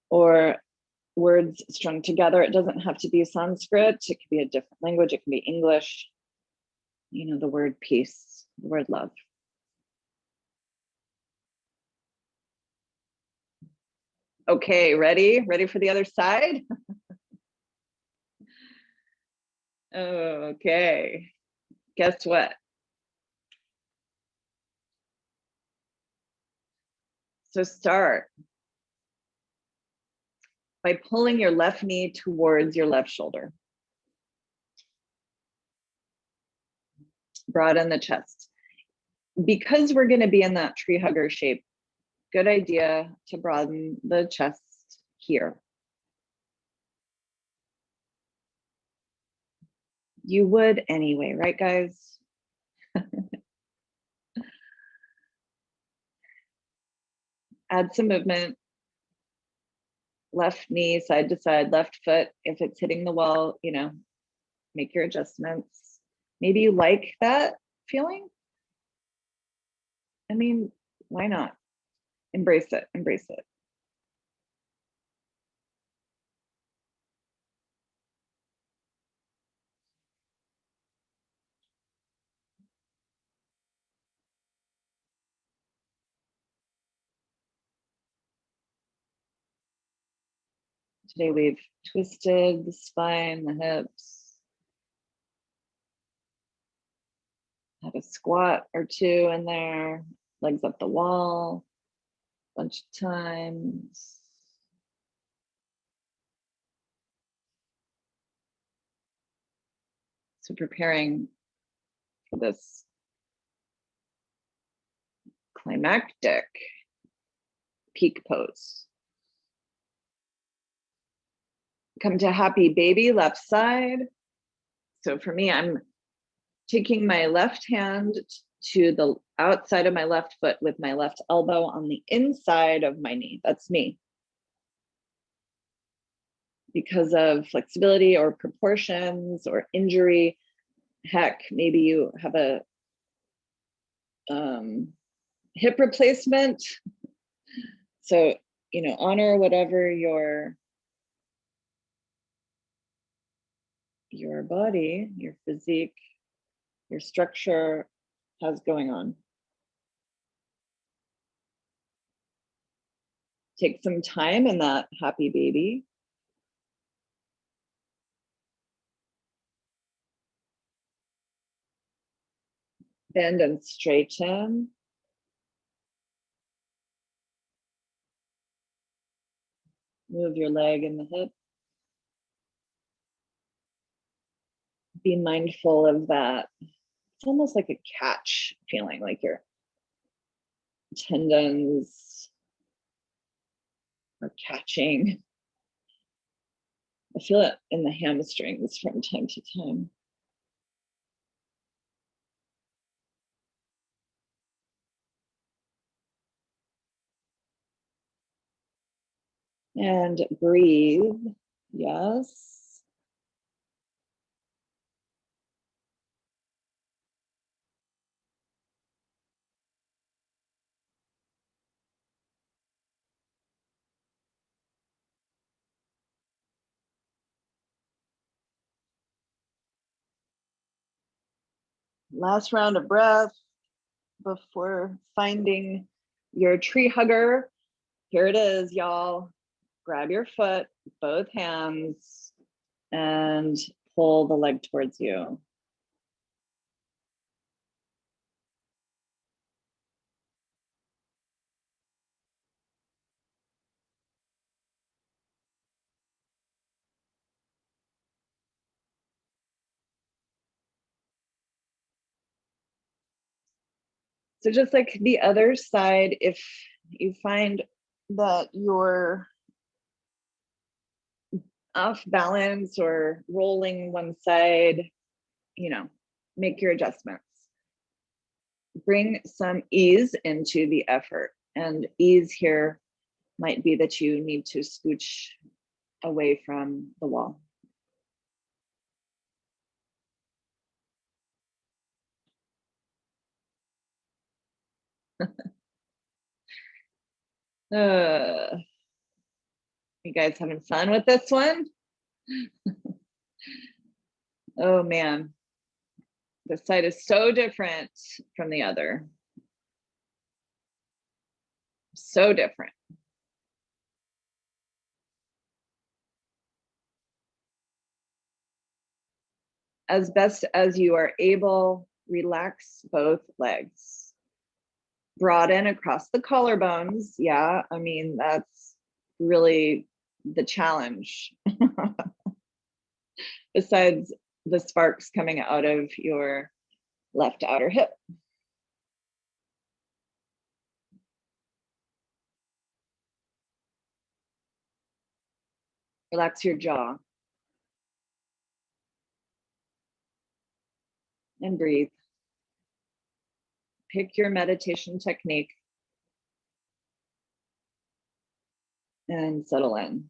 A: or words strung together. It doesn't have to be Sanskrit. It could be a different language. It can be English. The word peace, the word love. Okay, ready? Ready for the other side? Okay, guess what? So start by pulling your left knee towards your left shoulder. Broaden the chest. Because we're going to be in that tree hugger shape, good idea to broaden the chest here. You would anyway, right, guys? Add some movement. left knee side to side, left foot. If it's hitting the wall, you know, make your adjustments. Maybe you like that feeling. I mean, why not? Embrace it, embrace it. Today we've twisted the spine, the hips, had a squat or two in there, legs up the wall, a bunch of times. So preparing for this climactic peak pose. Come to happy baby, left side. So for me, I'm taking my left hand to the outside of my left foot with my left elbow on the inside of my knee. That's me. Because of flexibility or proportions or injury, heck, maybe you have a hip replacement. So, you know, honor whatever your body, your physique, your structure has going on. Take some time in that happy baby. Bend and straighten. Move your leg and the hip. Be mindful of that. It's almost like a catch feeling, like your tendons are catching. I feel it in the hamstrings from time to time. And breathe. Yes. Last round of breath before finding your tree hugger. Here it is, y'all. Grab your foot, both hands, and pull the leg towards you. So just like the other side, if you find that you're off balance or rolling one side, you know, make your adjustments. Bring some ease into the effort. And ease here might be that you need to scooch away from the wall. You guys having fun with this one? Oh man, this side is so different from the other. So different. As best as you are able, relax both legs. Broaden across the collarbones. Yeah, I mean, that's really the challenge. Besides the sparks coming out of your left outer hip. Relax your jaw. And breathe. Pick your meditation technique and settle in.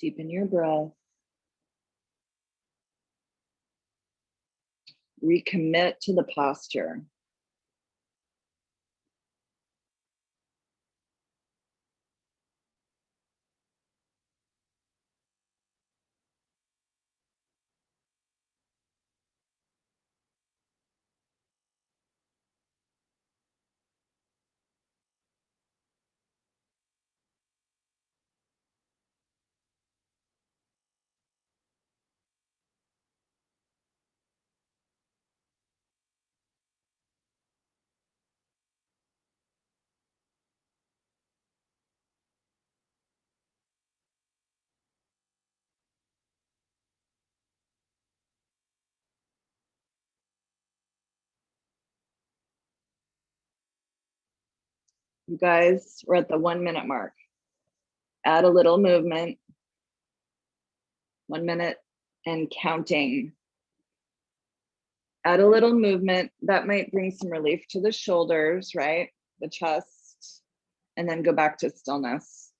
A: Deepen your breath. Recommit to the posture. You guys, we're at the 1 minute mark. Add a little movement. 1 minute and counting. Add a little movement. That might bring some relief to the shoulders, right? The chest, and then go back to stillness.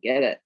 A: Get it.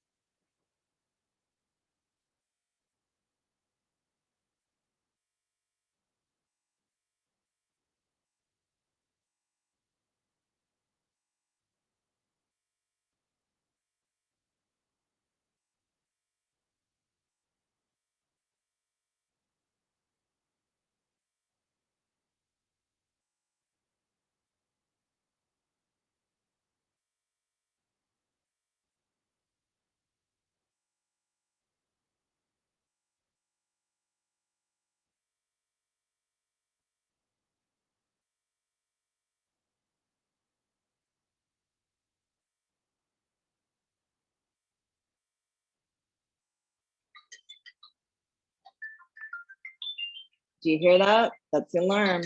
A: Do you hear that? That's the alarm.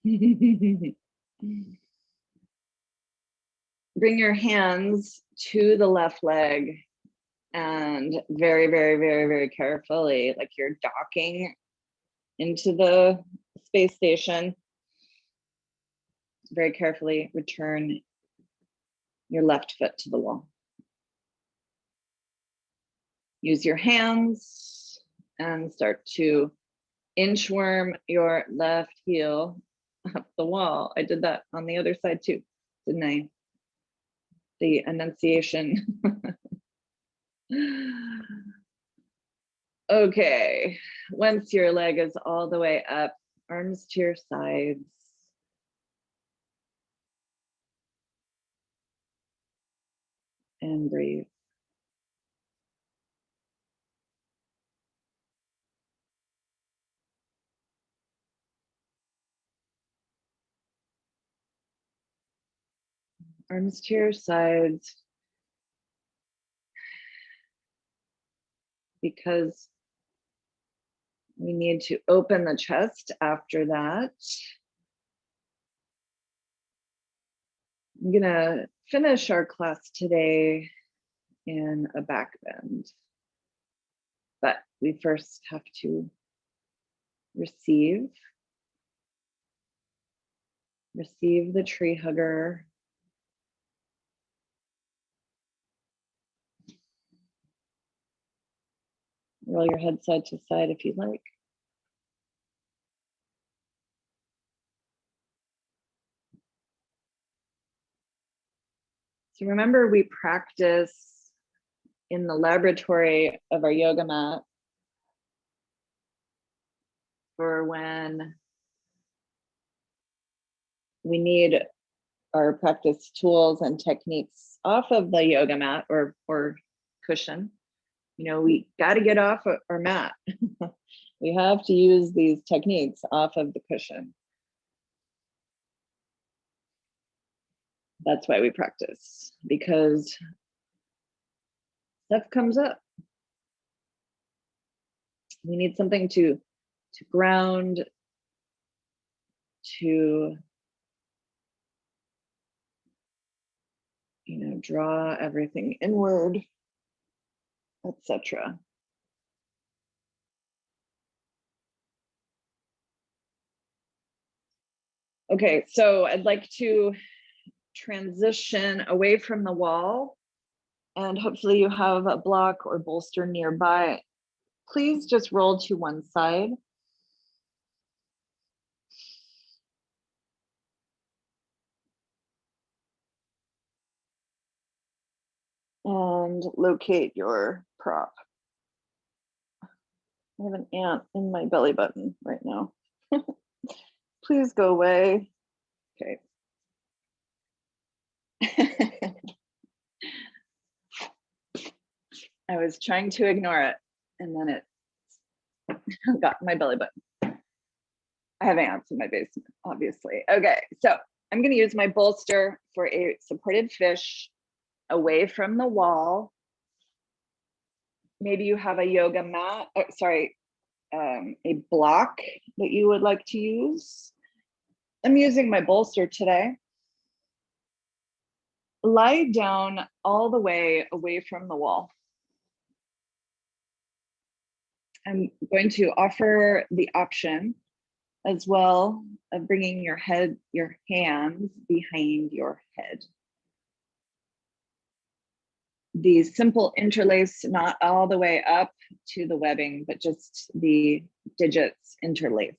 A: Bring your hands to the left leg and very, very, very, very carefully, like you're docking into the space station. Very carefully return your left foot to the wall. Use your hands and start to inchworm your left heel up the wall. I did that on the other side too, didn't I? The enunciation. Okay, once your leg is all the way up, arms to your sides. And breathe. Arms to your sides. Because we need to open the chest after that. I'm gonna finish our class today in a back bend. But we first have to receive the tree hugger. Roll your head side to side if you'd like. So remember, we practice in the laboratory of our yoga mat for when we need our practice tools and techniques off of the yoga mat or cushion. You know, we got to get off our mat. We have to use these techniques off of the cushion. That's why we practice, because stuff comes up. We need something to ground, to, you know, draw everything inward, etc. Okay, so I'd like to transition away from the wall And hopefully you have a block or bolster nearby. Please just roll to one side. And locate your prop. I have an ant in my belly button right now. Please go away. Okay. I was trying to ignore it and then it got my belly button. I have ants in my basement, obviously. Okay, so I'm going to use my bolster for a supported fish away from the wall. Maybe you have a yoga mat, a block that you would like to use. I'm using my bolster today. Lie down all the way away from the wall. I'm going to offer the option as well of bringing your hands behind your head. The simple interlace, not all the way up to the webbing, but just the digits interlaced.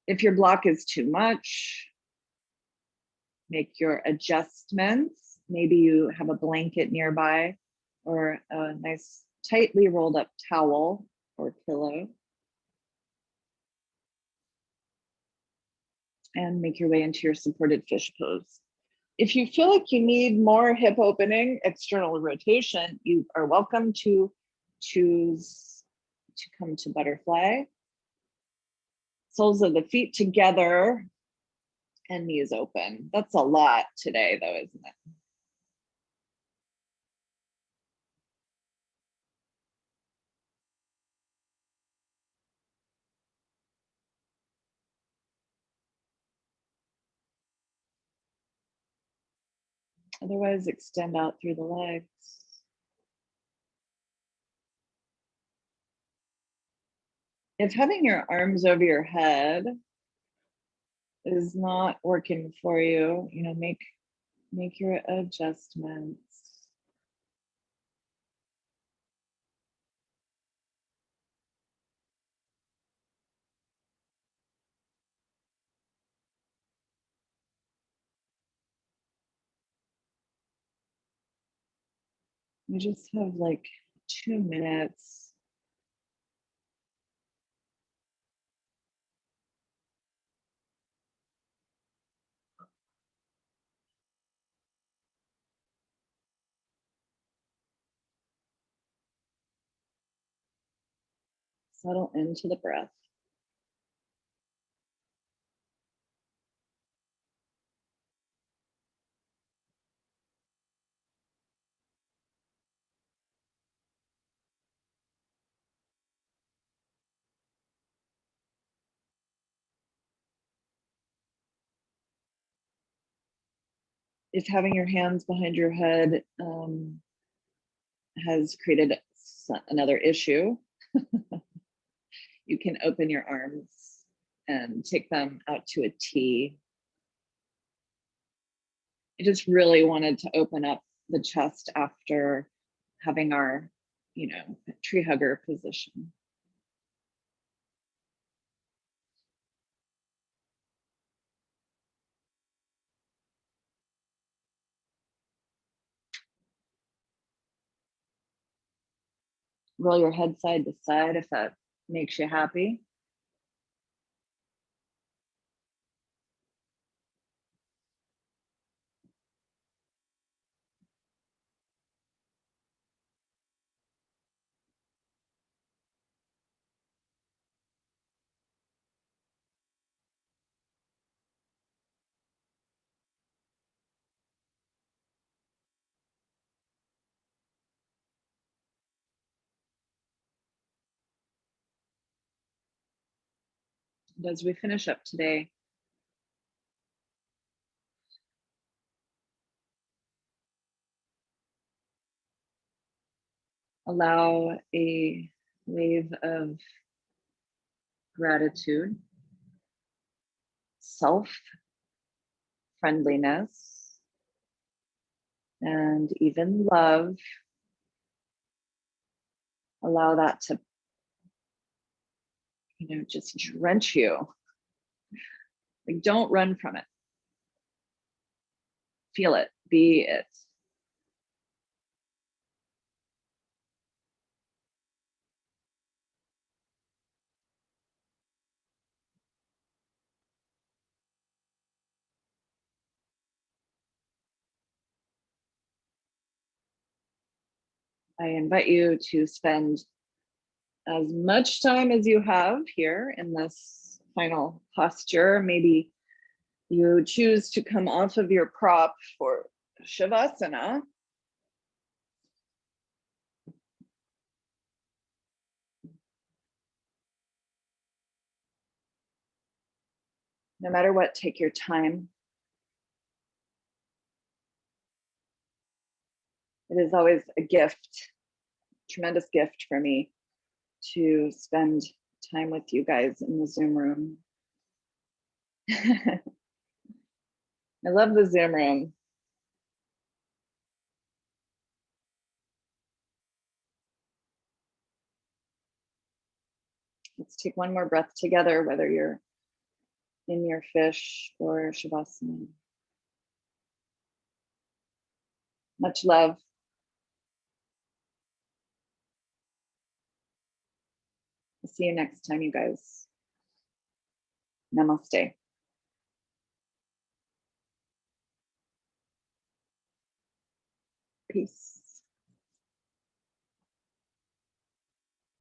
A: If your block is too much, make your adjustments. Maybe you have a blanket nearby or a nice tightly rolled up towel or pillow. And make your way into your supported fish pose. If you feel like you need more hip opening, external rotation, you are welcome to choose to come to butterfly. Soles of the feet together and knees open. That's a lot today though, isn't it? Otherwise, extend out through the legs. If having your arms over your head is not working for you, make your adjustments. We just have like 2 minutes. Settle into the breath. If having your hands behind your head has created another issue, you can open your arms and take them out to a T. I just really wanted to open up the chest after having our, tree hugger position. Roll your head side to side if that makes you happy. And as we finish up today, allow a wave of gratitude, self friendliness, and even love. Allow that to, just drench you. Like, don't run from it. Feel it, be it. I invite you to spend as much time as you have here in this final posture. Maybe you choose to come off of your prop for Shavasana. No matter what, take your time. It is always a gift, tremendous gift for me to spend time with you guys in the Zoom room. I love the Zoom room. Let's take one more breath together, whether you're in your fish or Shavasana. Much love. I'll see you next time, you guys. Namaste. Peace.